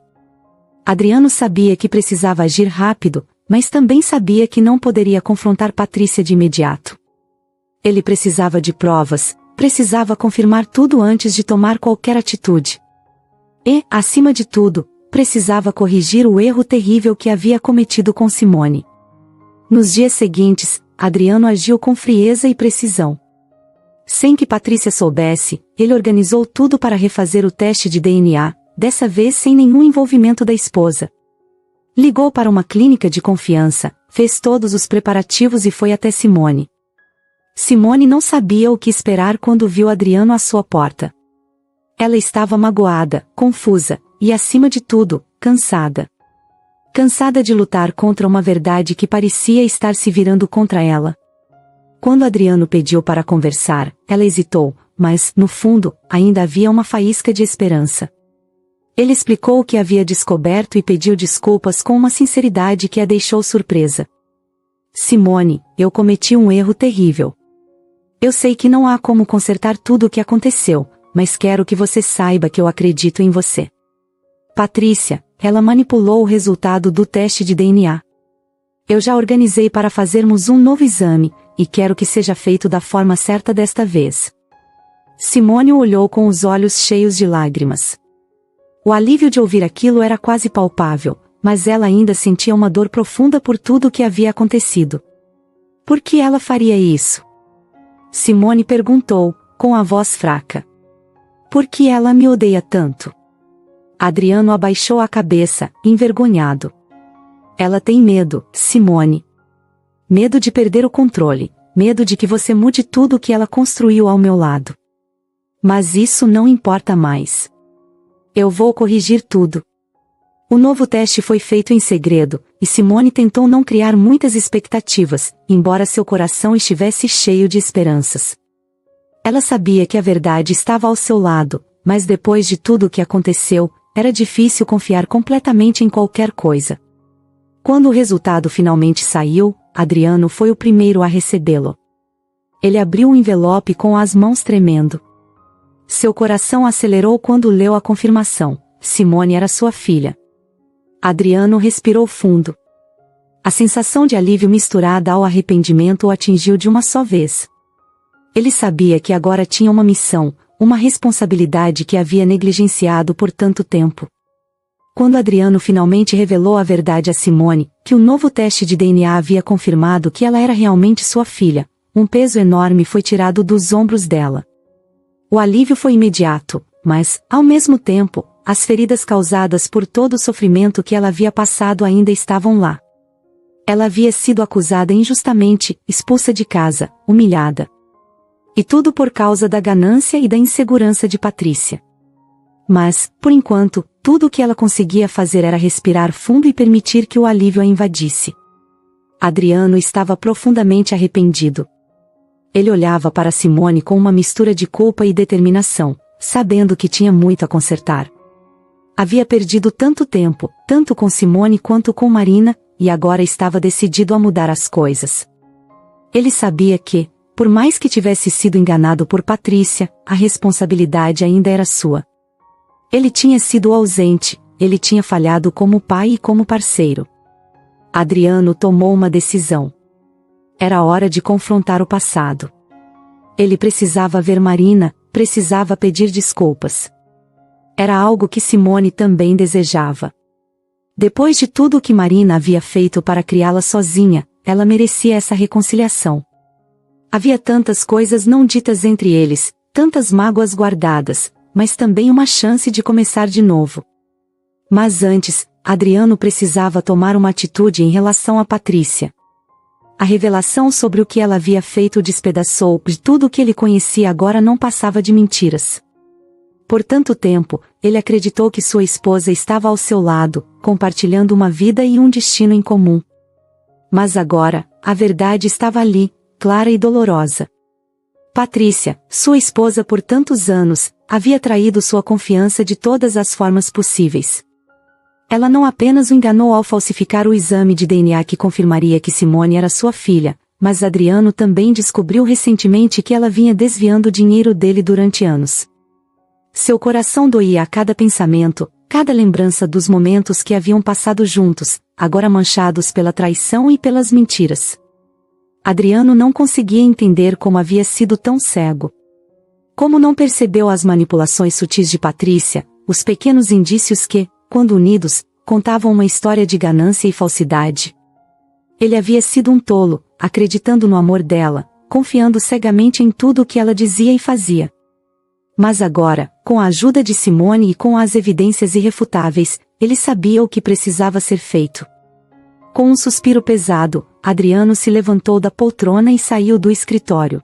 Adriano sabia que precisava agir rápido, mas também sabia que não poderia confrontar Patrícia de imediato. Ele precisava de provas, precisava confirmar tudo antes de tomar qualquer atitude. E, acima de tudo, precisava corrigir o erro terrível que havia cometido com Simone. Nos dias seguintes, Adriano agiu com frieza e precisão. Sem que Patrícia soubesse, ele organizou tudo para refazer o teste de DNA, dessa vez sem nenhum envolvimento da esposa. Ligou para uma clínica de confiança, fez todos os preparativos e foi até Simone. Simone não sabia o que esperar quando viu Adriano à sua porta. Ela estava magoada, confusa, e acima de tudo, cansada. Cansada de lutar contra uma verdade que parecia estar se virando contra ela. Quando Adriano pediu para conversar, ela hesitou, mas, no fundo, ainda havia uma faísca de esperança. Ele explicou o que havia descoberto e pediu desculpas com uma sinceridade que a deixou surpresa. Simone, eu cometi um erro terrível. Eu sei que não há como consertar tudo o que aconteceu, mas quero que você saiba que eu acredito em você. Patrícia, ela manipulou o resultado do teste de DNA. Eu já organizei para fazermos um novo exame, e quero que seja feito da forma certa desta vez. Simone o olhou com os olhos cheios de lágrimas. O alívio de ouvir aquilo era quase palpável, mas ela ainda sentia uma dor profunda por tudo o que havia acontecido. Por que ela faria isso? Simone perguntou, com a voz fraca. Por que ela me odeia tanto? Adriano abaixou a cabeça, envergonhado. Ela tem medo, Simone. Medo de perder o controle, medo de que você mude tudo o que ela construiu ao meu lado. Mas isso não importa mais. Eu vou corrigir tudo. O novo teste foi feito em segredo, e Simone tentou não criar muitas expectativas, embora seu coração estivesse cheio de esperanças. Ela sabia que a verdade estava ao seu lado, mas depois de tudo o que aconteceu, era difícil confiar completamente em qualquer coisa. Quando o resultado finalmente saiu, Adriano foi o primeiro a recebê-lo. Ele abriu o envelope com as mãos tremendo. Seu coração acelerou quando leu a confirmação: Simone era sua filha. Adriano respirou fundo. A sensação de alívio misturada ao arrependimento o atingiu de uma só vez. Ele sabia que agora tinha uma missão, uma responsabilidade que havia negligenciado por tanto tempo. Quando Adriano finalmente revelou a verdade a Simone, que o novo teste de DNA havia confirmado que ela era realmente sua filha, um peso enorme foi tirado dos ombros dela. O alívio foi imediato, mas, ao mesmo tempo, as feridas causadas por todo o sofrimento que ela havia passado ainda estavam lá. Ela havia sido acusada injustamente, expulsa de casa, humilhada. E tudo por causa da ganância e da insegurança de Patrícia. Mas, por enquanto, tudo o que ela conseguia fazer era respirar fundo e permitir que o alívio a invadisse. Adriano estava profundamente arrependido. Ele olhava para Simone com uma mistura de culpa e determinação, sabendo que tinha muito a consertar. Havia perdido tanto tempo, tanto com Simone quanto com Marina, e agora estava decidido a mudar as coisas. Ele sabia que, por mais que tivesse sido enganado por Patrícia, a responsabilidade ainda era sua. Ele tinha sido ausente, ele tinha falhado como pai e como parceiro. Adriano tomou uma decisão. Era hora de confrontar o passado. Ele precisava ver Marina, precisava pedir desculpas. Era algo que Simone também desejava. Depois de tudo o que Marina havia feito para criá-la sozinha, ela merecia essa reconciliação. Havia tantas coisas não ditas entre eles, tantas mágoas guardadas, mas também uma chance de começar de novo. Mas antes, Adriano precisava tomar uma atitude em relação a Patrícia. A revelação sobre o que ela havia feito o despedaçou, e tudo o que ele conhecia agora não passava de mentiras. Por tanto tempo, ele acreditou que sua esposa estava ao seu lado, compartilhando uma vida e um destino em comum. Mas agora, a verdade estava ali, clara e dolorosa. Patrícia, sua esposa por tantos anos, havia traído sua confiança de todas as formas possíveis. Ela não apenas o enganou ao falsificar o exame de DNA que confirmaria que Simone era sua filha, mas Adriano também descobriu recentemente que ela vinha desviando o dinheiro dele durante anos. Seu coração doía a cada pensamento, cada lembrança dos momentos que haviam passado juntos, agora manchados pela traição e pelas mentiras. Adriano não conseguia entender como havia sido tão cego. Como não percebeu as manipulações sutis de Patrícia, os pequenos indícios que, quando unidos, contavam uma história de ganância e falsidade. Ele havia sido um tolo, acreditando no amor dela, confiando cegamente em tudo o que ela dizia e fazia. Mas agora, com a ajuda de Simone e com as evidências irrefutáveis, ele sabia o que precisava ser feito. Com um suspiro pesado, Adriano se levantou da poltrona e saiu do escritório.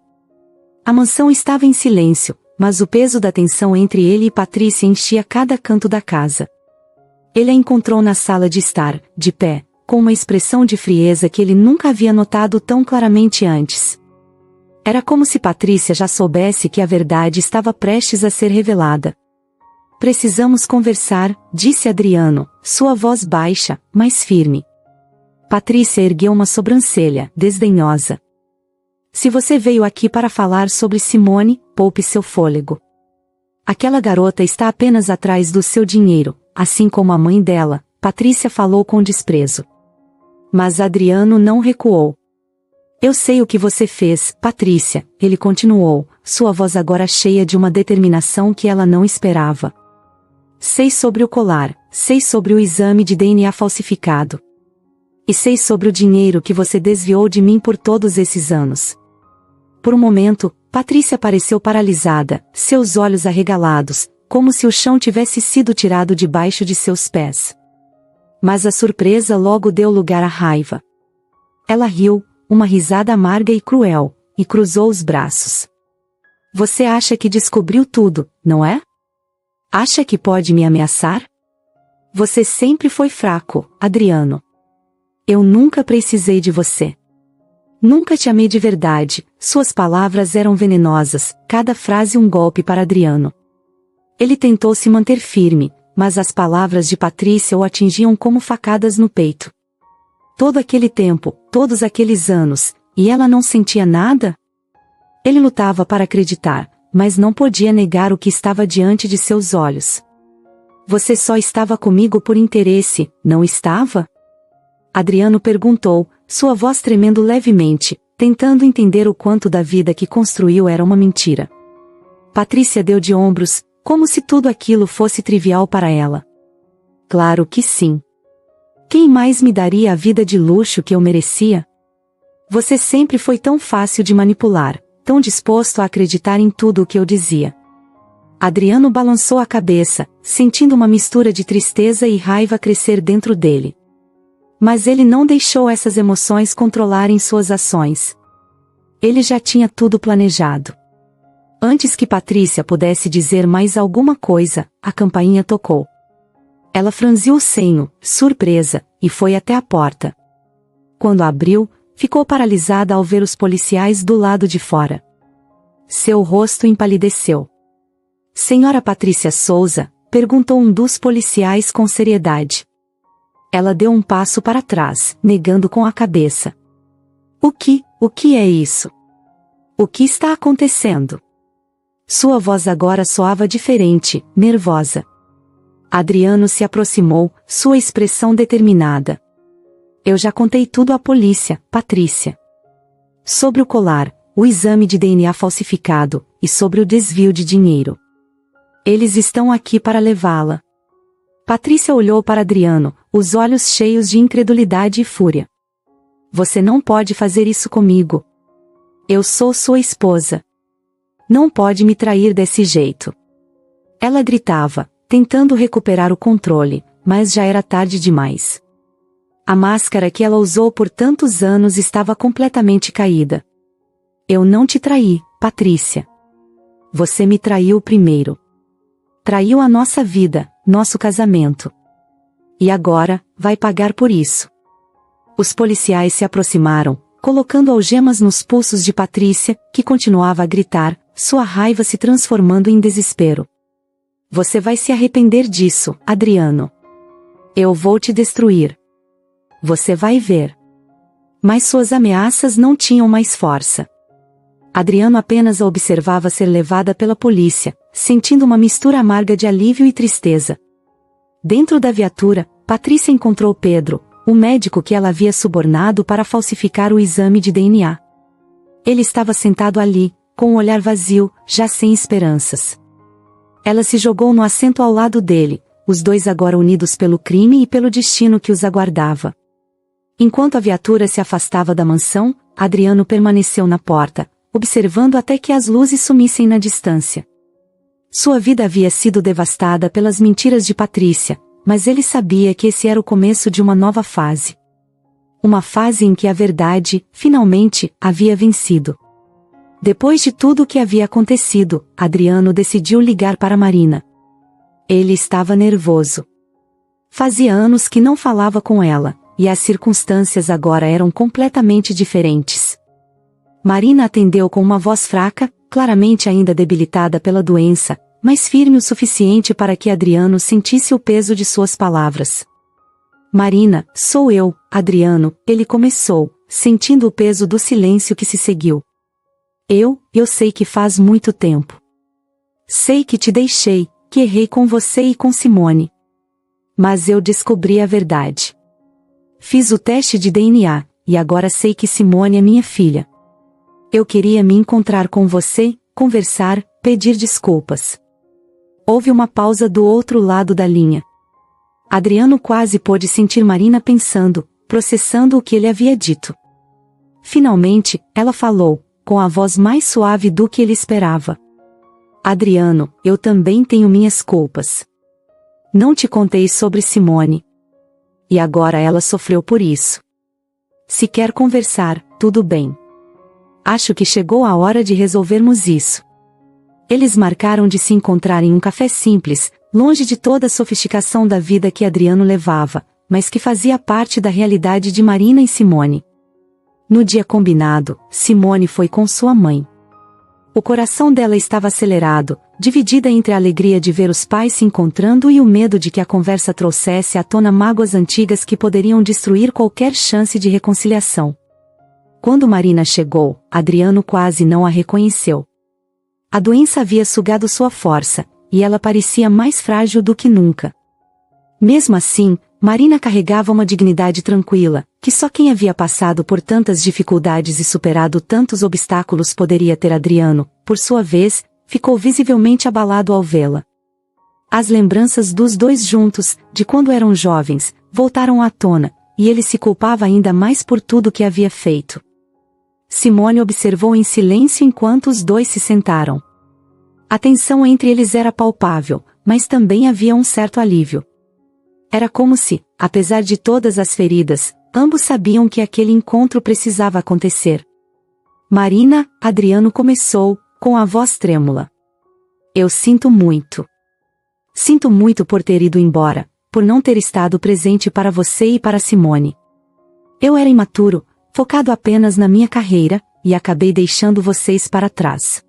A mansão estava em silêncio, mas o peso da tensão entre ele e Patrícia enchia cada canto da casa. Ele a encontrou na sala de estar, de pé, com uma expressão de frieza que ele nunca havia notado tão claramente antes. Era como se Patrícia já soubesse que a verdade estava prestes a ser revelada. Precisamos conversar, disse Adriano, sua voz baixa, mas firme. Patrícia ergueu uma sobrancelha, desdenhosa. Se você veio aqui para falar sobre Simone, poupe seu fôlego. Aquela garota está apenas atrás do seu dinheiro, assim como a mãe dela, Patrícia falou com desprezo. Mas Adriano não recuou. Eu sei o que você fez, Patrícia, ele continuou, sua voz agora cheia de uma determinação que ela não esperava. Sei sobre o colar, sei sobre o exame de DNA falsificado. E sei sobre o dinheiro que você desviou de mim por todos esses anos. Por um momento, Patrícia pareceu paralisada, seus olhos arregalados, como se o chão tivesse sido tirado debaixo de seus pés. Mas a surpresa logo deu lugar à raiva. Ela riu, uma risada amarga e cruel, e cruzou os braços. Você acha que descobriu tudo, não é? Acha que pode me ameaçar? Você sempre foi fraco, Adriano. Eu nunca precisei de você. Nunca te amei de verdade, suas palavras eram venenosas, cada frase um golpe para Adriano. Ele tentou se manter firme, mas as palavras de Patrícia o atingiam como facadas no peito. Todo aquele tempo, todos aqueles anos, e ela não sentia nada? Ele lutava para acreditar, mas não podia negar o que estava diante de seus olhos. Você só estava comigo por interesse, não estava? Adriano perguntou, sua voz tremendo levemente, tentando entender o quanto da vida que construiu era uma mentira. Patrícia deu de ombros, como se tudo aquilo fosse trivial para ela. Claro que sim. Quem mais me daria a vida de luxo que eu merecia? Você sempre foi tão fácil de manipular, tão disposto a acreditar em tudo o que eu dizia. Adriano balançou a cabeça, sentindo uma mistura de tristeza e raiva crescer dentro dele. Mas ele não deixou essas emoções controlarem suas ações. Ele já tinha tudo planejado. Antes que Patrícia pudesse dizer mais alguma coisa, a campainha tocou. Ela franziu o senho, surpresa, e foi até a porta. Quando abriu, ficou paralisada ao ver os policiais do lado de fora. Seu rosto empalideceu. Senhora Patrícia Souza? Perguntou um dos policiais com seriedade. Ela deu um passo para trás, negando com a cabeça. O que é isso? O que está acontecendo? Sua voz agora soava diferente, nervosa. Adriano se aproximou, sua expressão determinada. Eu já contei tudo à polícia, Patrícia. Sobre o colar, o exame de DNA falsificado, e sobre o desvio de dinheiro. Eles estão aqui para levá-la. Patrícia olhou para Adriano, os olhos cheios de incredulidade e fúria. Você não pode fazer isso comigo. Eu sou sua esposa. Não pode me trair desse jeito. Ela gritava, tentando recuperar o controle, mas já era tarde demais. A máscara que ela usou por tantos anos estava completamente caída. Eu não te traí, Patrícia. Você me traiu primeiro. Traiu a nossa vida, nosso casamento. E agora, vai pagar por isso. Os policiais se aproximaram, colocando algemas nos pulsos de Patrícia, que continuava a gritar, sua raiva se transformando em desespero. Você vai se arrepender disso, Adriano. Eu vou te destruir. Você vai ver. Mas suas ameaças não tinham mais força. Adriano apenas a observava ser levada pela polícia, sentindo uma mistura amarga de alívio e tristeza. Dentro da viatura, Patrícia encontrou Pedro, o médico que ela havia subornado para falsificar o exame de DNA. Ele estava sentado ali, com o olhar vazio, já sem esperanças. Ela se jogou no assento ao lado dele, os dois agora unidos pelo crime e pelo destino que os aguardava. Enquanto a viatura se afastava da mansão, Adriano permaneceu na porta, observando até que as luzes sumissem na distância. Sua vida havia sido devastada pelas mentiras de Patrícia, mas ele sabia que esse era o começo de uma nova fase. Uma fase em que a verdade, finalmente, havia vencido. Depois de tudo o que havia acontecido, Adriano decidiu ligar para Marina. Ele estava nervoso. Fazia anos que não falava com ela, e as circunstâncias agora eram completamente diferentes. Marina atendeu com uma voz fraca, claramente ainda debilitada pela doença, mas firme o suficiente para que Adriano sentisse o peso de suas palavras. Marina, sou eu, Adriano, ele começou, sentindo o peso do silêncio que se seguiu. Eu sei que faz muito tempo. Sei que te deixei, que errei com você e com Simone. Mas eu descobri a verdade. Fiz o teste de DNA, e agora sei que Simone é minha filha. Eu queria me encontrar com você, conversar, pedir desculpas. Houve uma pausa do outro lado da linha. Adriano quase pôde sentir Marina pensando, processando o que ele havia dito. Finalmente, ela falou, com a voz mais suave do que ele esperava. Adriano, eu também tenho minhas culpas. Não te contei sobre Simone. E agora ela sofreu por isso. Se quer conversar, tudo bem. Acho que chegou a hora de resolvermos isso. Eles marcaram de se encontrar em um café simples, longe de toda a sofisticação da vida que Adriano levava, mas que fazia parte da realidade de Marina e Simone. No dia combinado, Simone foi com sua mãe. O coração dela estava acelerado, dividida entre a alegria de ver os pais se encontrando e o medo de que a conversa trouxesse à tona mágoas antigas que poderiam destruir qualquer chance de reconciliação. Quando Marina chegou, Adriano quase não a reconheceu. A doença havia sugado sua força, e ela parecia mais frágil do que nunca. Mesmo assim, Marina carregava uma dignidade tranquila, que só quem havia passado por tantas dificuldades e superado tantos obstáculos poderia ter. Adriano, por sua vez, ficou visivelmente abalado ao vê-la. As lembranças dos dois juntos, de quando eram jovens, voltaram à tona, e ele se culpava ainda mais por tudo que havia feito. Simone observou em silêncio enquanto os dois se sentaram. A tensão entre eles era palpável, mas também havia um certo alívio. Era como se, apesar de todas as feridas, ambos sabiam que aquele encontro precisava acontecer. Marina, Adriano começou, com a voz trêmula. Eu sinto muito. Sinto muito por ter ido embora, por não ter estado presente para você e para Simone. Eu era imaturo, focado apenas na minha carreira, e acabei deixando vocês para trás.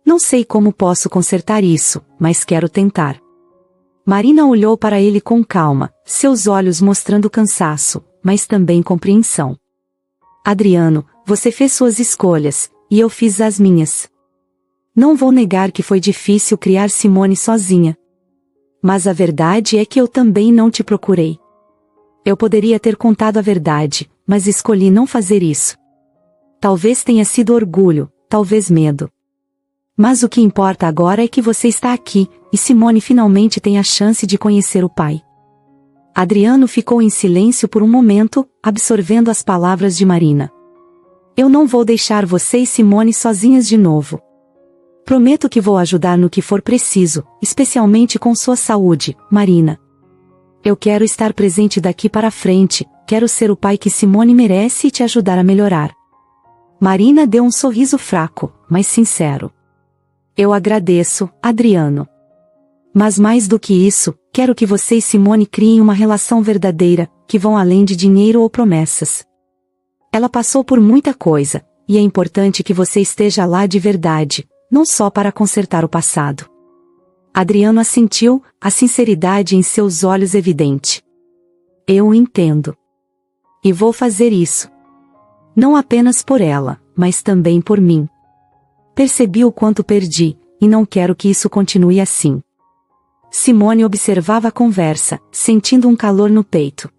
Não sei como posso consertar isso, mas quero tentar. Marina olhou para ele com calma, seus olhos mostrando cansaço, mas também compreensão. Adriano, você fez suas escolhas, e eu fiz as minhas. Não vou negar que foi difícil criar Simone sozinha. Mas a verdade é que eu também não te procurei. Eu poderia ter contado a verdade, mas escolhi não fazer isso. Talvez tenha sido orgulho, talvez medo. Mas o que importa agora é que você está aqui, e Simone finalmente tem a chance de conhecer o pai. Adriano ficou em silêncio por um momento, absorvendo as palavras de Marina. Eu não vou deixar você e Simone sozinhas de novo. Prometo que vou ajudar no que for preciso, especialmente com sua saúde, Marina. Eu quero estar presente daqui para frente, quero ser o pai que Simone merece e te ajudar a melhorar. Marina deu um sorriso fraco, mas sincero. Eu agradeço, Adriano. Mas mais do que isso, quero que você e Simone criem uma relação verdadeira, que vão além de dinheiro ou promessas. Ela passou por muita coisa, e é importante que você esteja lá de verdade, não só para consertar o passado. Adriano assentiu, a sinceridade em seus olhos evidente. Eu o entendo. E vou fazer isso. Não apenas por ela, mas também por mim. Percebi o quanto perdi, e não quero que isso continue assim. Simone observava a conversa, sentindo um calor no peito.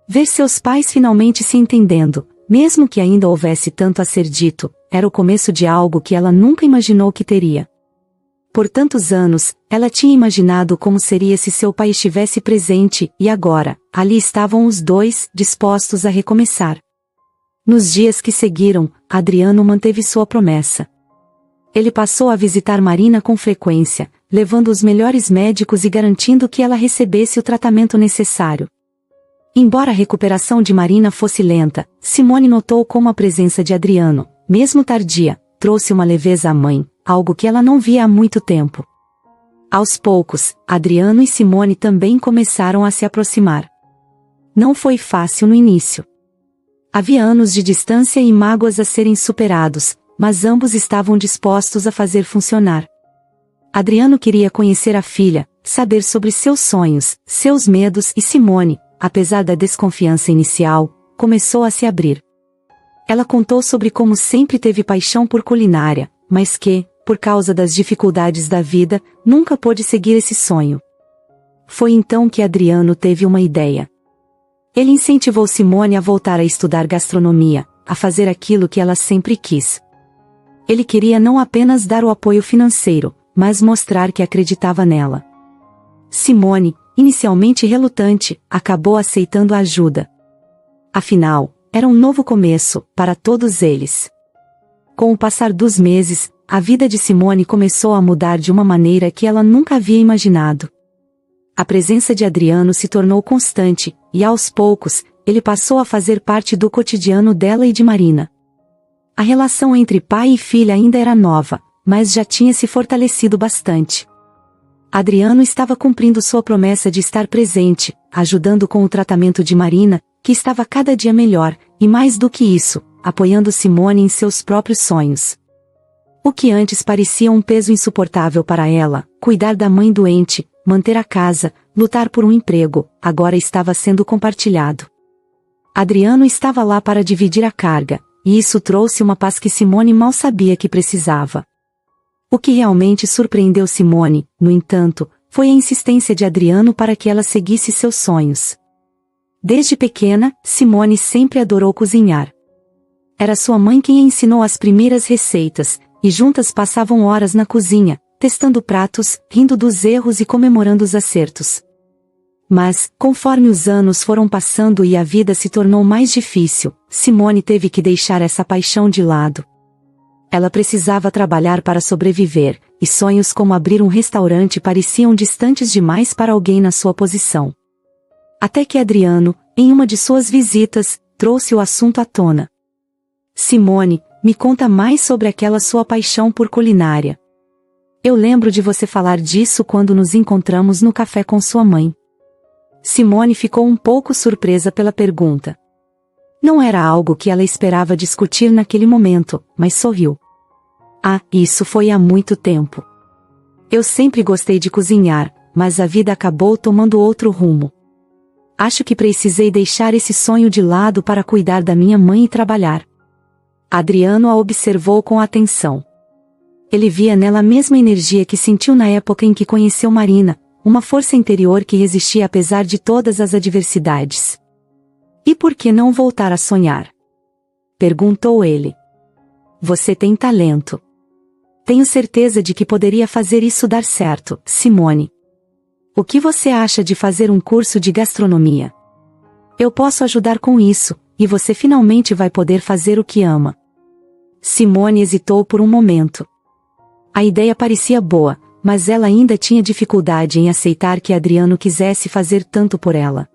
Ver seus pais finalmente se entendendo, mesmo que ainda houvesse tanto a ser dito, era o começo de algo que ela nunca imaginou que teria. Por tantos anos, ela tinha imaginado como seria se seu pai estivesse presente, e agora, ali estavam os dois, dispostos a recomeçar. Nos dias que seguiram, Adriano manteve sua promessa. Ele passou a visitar Marina com frequência, levando os melhores médicos e garantindo que ela recebesse o tratamento necessário. Embora a recuperação de Marina fosse lenta, Simone notou como a presença de Adriano, mesmo tardia, trouxe uma leveza à mãe, algo que ela não via há muito tempo. Aos poucos, Adriano e Simone também começaram a se aproximar. Não foi fácil no início. Havia anos de distância e mágoas a serem superados, mas ambos estavam dispostos a fazer funcionar. Adriano queria conhecer a filha, saber sobre seus sonhos, seus medos e Simone, apesar da desconfiança inicial, começou a se abrir. Ela contou sobre como sempre teve paixão por culinária, mas que, por causa das dificuldades da vida, nunca pôde seguir esse sonho. Foi então que Adriano teve uma ideia. Ele incentivou Simone a voltar a estudar gastronomia, a fazer aquilo que ela sempre quis. Ele queria não apenas dar o apoio financeiro, mas mostrar que acreditava nela. Simone, inicialmente relutante, acabou aceitando a ajuda. Afinal, era um novo começo, para todos eles. Com o passar dos meses, a vida de Simone começou a mudar de uma maneira que ela nunca havia imaginado. A presença de Adriano se tornou constante, e aos poucos, ele passou a fazer parte do cotidiano dela e de Marina. A relação entre pai e filha ainda era nova, mas já tinha se fortalecido bastante. Adriano estava cumprindo sua promessa de estar presente, ajudando com o tratamento de Marina, que estava cada dia melhor, e mais do que isso, apoiando Simone em seus próprios sonhos. O que antes parecia um peso insuportável para ela, cuidar da mãe doente, manter a casa, lutar por um emprego, agora estava sendo compartilhado. Adriano estava lá para dividir a carga, e isso trouxe uma paz que Simone mal sabia que precisava. O que realmente surpreendeu Simone, no entanto, foi a insistência de Adriano para que ela seguisse seus sonhos. Desde pequena, Simone sempre adorou cozinhar. Era sua mãe quem a ensinou as primeiras receitas, e juntas passavam horas na cozinha, testando pratos, rindo dos erros e comemorando os acertos. Mas, conforme os anos foram passando e a vida se tornou mais difícil, Simone teve que deixar essa paixão de lado. Ela precisava trabalhar para sobreviver, e sonhos como abrir um restaurante pareciam distantes demais para alguém na sua posição. Até que Adriano, em uma de suas visitas, trouxe o assunto à tona. Simone, me conta mais sobre aquela sua paixão por culinária. Eu lembro de você falar disso quando nos encontramos no café com sua mãe. Simone ficou um pouco surpresa pela pergunta. Não era algo que ela esperava discutir naquele momento, mas sorriu. Ah, isso foi há muito tempo. Eu sempre gostei de cozinhar, mas a vida acabou tomando outro rumo. Acho que precisei deixar esse sonho de lado para cuidar da minha mãe e trabalhar. Adriano a observou com atenção. Ele via nela a mesma energia que sentiu na época em que conheceu Marina, uma força interior que resistia apesar de todas as adversidades. E por que não voltar a sonhar? Perguntou ele. Você tem talento. Tenho certeza de que poderia fazer isso dar certo, Simone. O que você acha de fazer um curso de gastronomia? Eu posso ajudar com isso, e você finalmente vai poder fazer o que ama. Simone hesitou por um momento. A ideia parecia boa, mas ela ainda tinha dificuldade em aceitar que Adriano quisesse fazer tanto por ela.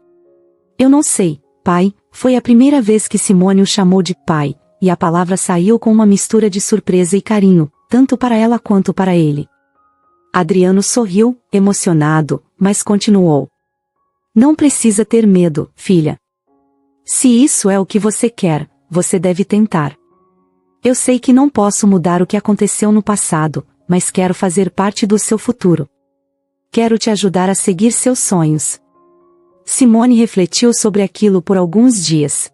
Eu não sei, pai, foi a primeira vez que Simone o chamou de pai, e a palavra saiu com uma mistura de surpresa e carinho, tanto para ela quanto para ele. Adriano sorriu, emocionado, mas continuou. Não precisa ter medo, filha. Se isso é o que você quer, você deve tentar. Eu sei que não posso mudar o que aconteceu no passado, mas quero fazer parte do seu futuro. Quero te ajudar a seguir seus sonhos. Simone refletiu sobre aquilo por alguns dias.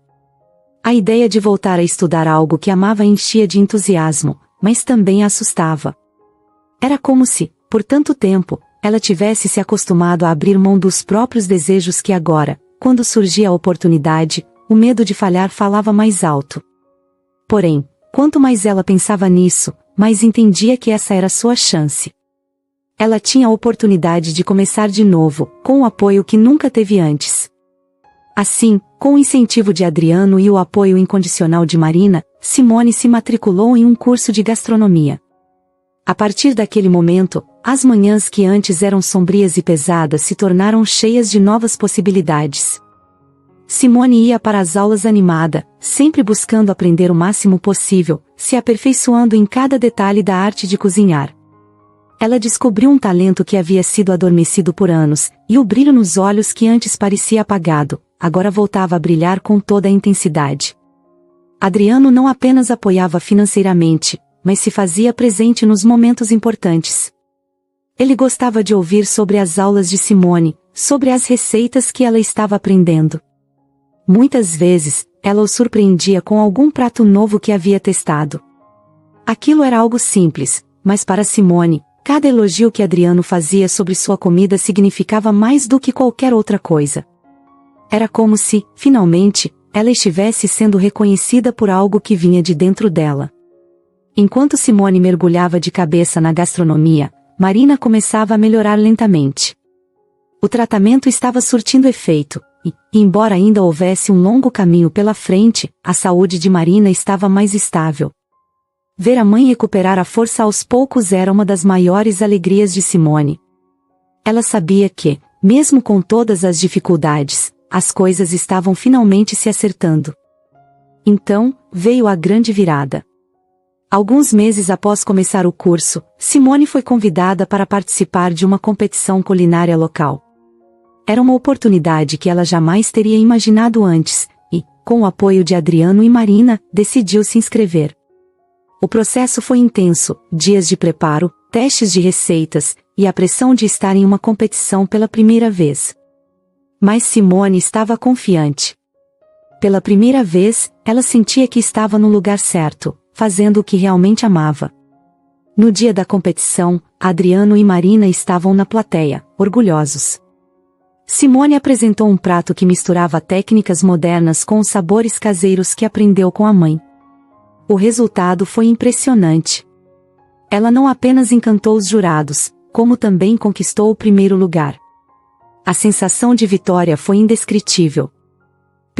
A ideia de voltar a estudar algo que amava a enchia de entusiasmo, mas também a assustava. Era como se, por tanto tempo, ela tivesse se acostumado a abrir mão dos próprios desejos que agora, quando surgia a oportunidade, o medo de falhar falava mais alto. Porém, quanto mais ela pensava nisso, mais entendia que essa era sua chance. Ela tinha a oportunidade de começar de novo, com o apoio que nunca teve antes. Assim, com o incentivo de Adriano e o apoio incondicional de Marina, Simone se matriculou em um curso de gastronomia. A partir daquele momento, as manhãs que antes eram sombrias e pesadas se tornaram cheias de novas possibilidades. Simone ia para as aulas animada, sempre buscando aprender o máximo possível, se aperfeiçoando em cada detalhe da arte de cozinhar. Ela descobriu um talento que havia sido adormecido por anos, e o brilho nos olhos que antes parecia apagado, agora voltava a brilhar com toda a intensidade. Adriano não apenas apoiava financeiramente, mas se fazia presente nos momentos importantes. Ele gostava de ouvir sobre as aulas de Simone, sobre as receitas que ela estava aprendendo. Muitas vezes, ela o surpreendia com algum prato novo que havia testado. Aquilo era algo simples, mas para Simone, cada elogio que Adriano fazia sobre sua comida significava mais do que qualquer outra coisa. Era como se, finalmente, ela estivesse sendo reconhecida por algo que vinha de dentro dela. Enquanto Simone mergulhava de cabeça na gastronomia, Marina começava a melhorar lentamente. O tratamento estava surtindo efeito, e, embora ainda houvesse um longo caminho pela frente, a saúde de Marina estava mais estável. Ver a mãe recuperar a força aos poucos era uma das maiores alegrias de Simone. Ela sabia que, mesmo com todas as dificuldades, as coisas estavam finalmente se acertando. Então, veio a grande virada. Alguns meses após começar o curso, Simone foi convidada para participar de uma competição culinária local. Era uma oportunidade que ela jamais teria imaginado antes, e, com o apoio de Adriano e Marina, decidiu se inscrever. O processo foi intenso, dias de preparo, testes de receitas, e a pressão de estar em uma competição pela primeira vez. Mas Simone estava confiante. Pela primeira vez, ela sentia que estava no lugar certo, fazendo o que realmente amava. No dia da competição, Adriano e Marina estavam na plateia, orgulhosos. Simone apresentou um prato que misturava técnicas modernas com os sabores caseiros que aprendeu com a mãe. O resultado foi impressionante. Ela não apenas encantou os jurados, como também conquistou o primeiro lugar. A sensação de vitória foi indescritível.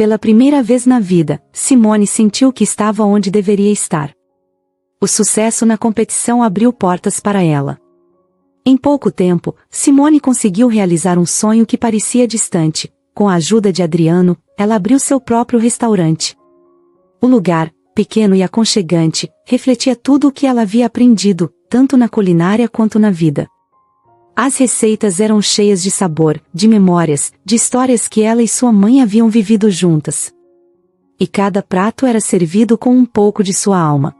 Pela primeira vez na vida, Simone sentiu que estava onde deveria estar. O sucesso na competição abriu portas para ela. Em pouco tempo, Simone conseguiu realizar um sonho que parecia distante. Com a ajuda de Adriano, ela abriu seu próprio restaurante. O lugar, pequeno e aconchegante, refletia tudo o que ela havia aprendido, tanto na culinária quanto na vida. As receitas eram cheias de sabor, de memórias, de histórias que ela e sua mãe haviam vivido juntas. E cada prato era servido com um pouco de sua alma.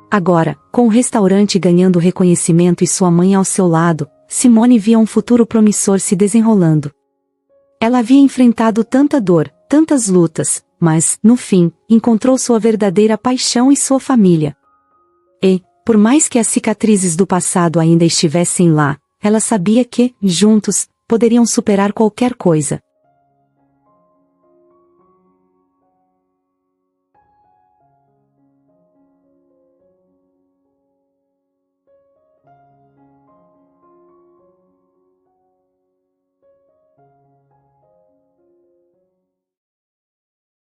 Agora, com o restaurante ganhando reconhecimento e sua mãe ao seu lado, Simone via um futuro promissor se desenrolando. Ela havia enfrentado tanta dor, tantas lutas, mas, no fim, encontrou sua verdadeira paixão e sua família. E, por mais que as cicatrizes do passado ainda estivessem lá, ela sabia que, juntos, poderiam superar qualquer coisa.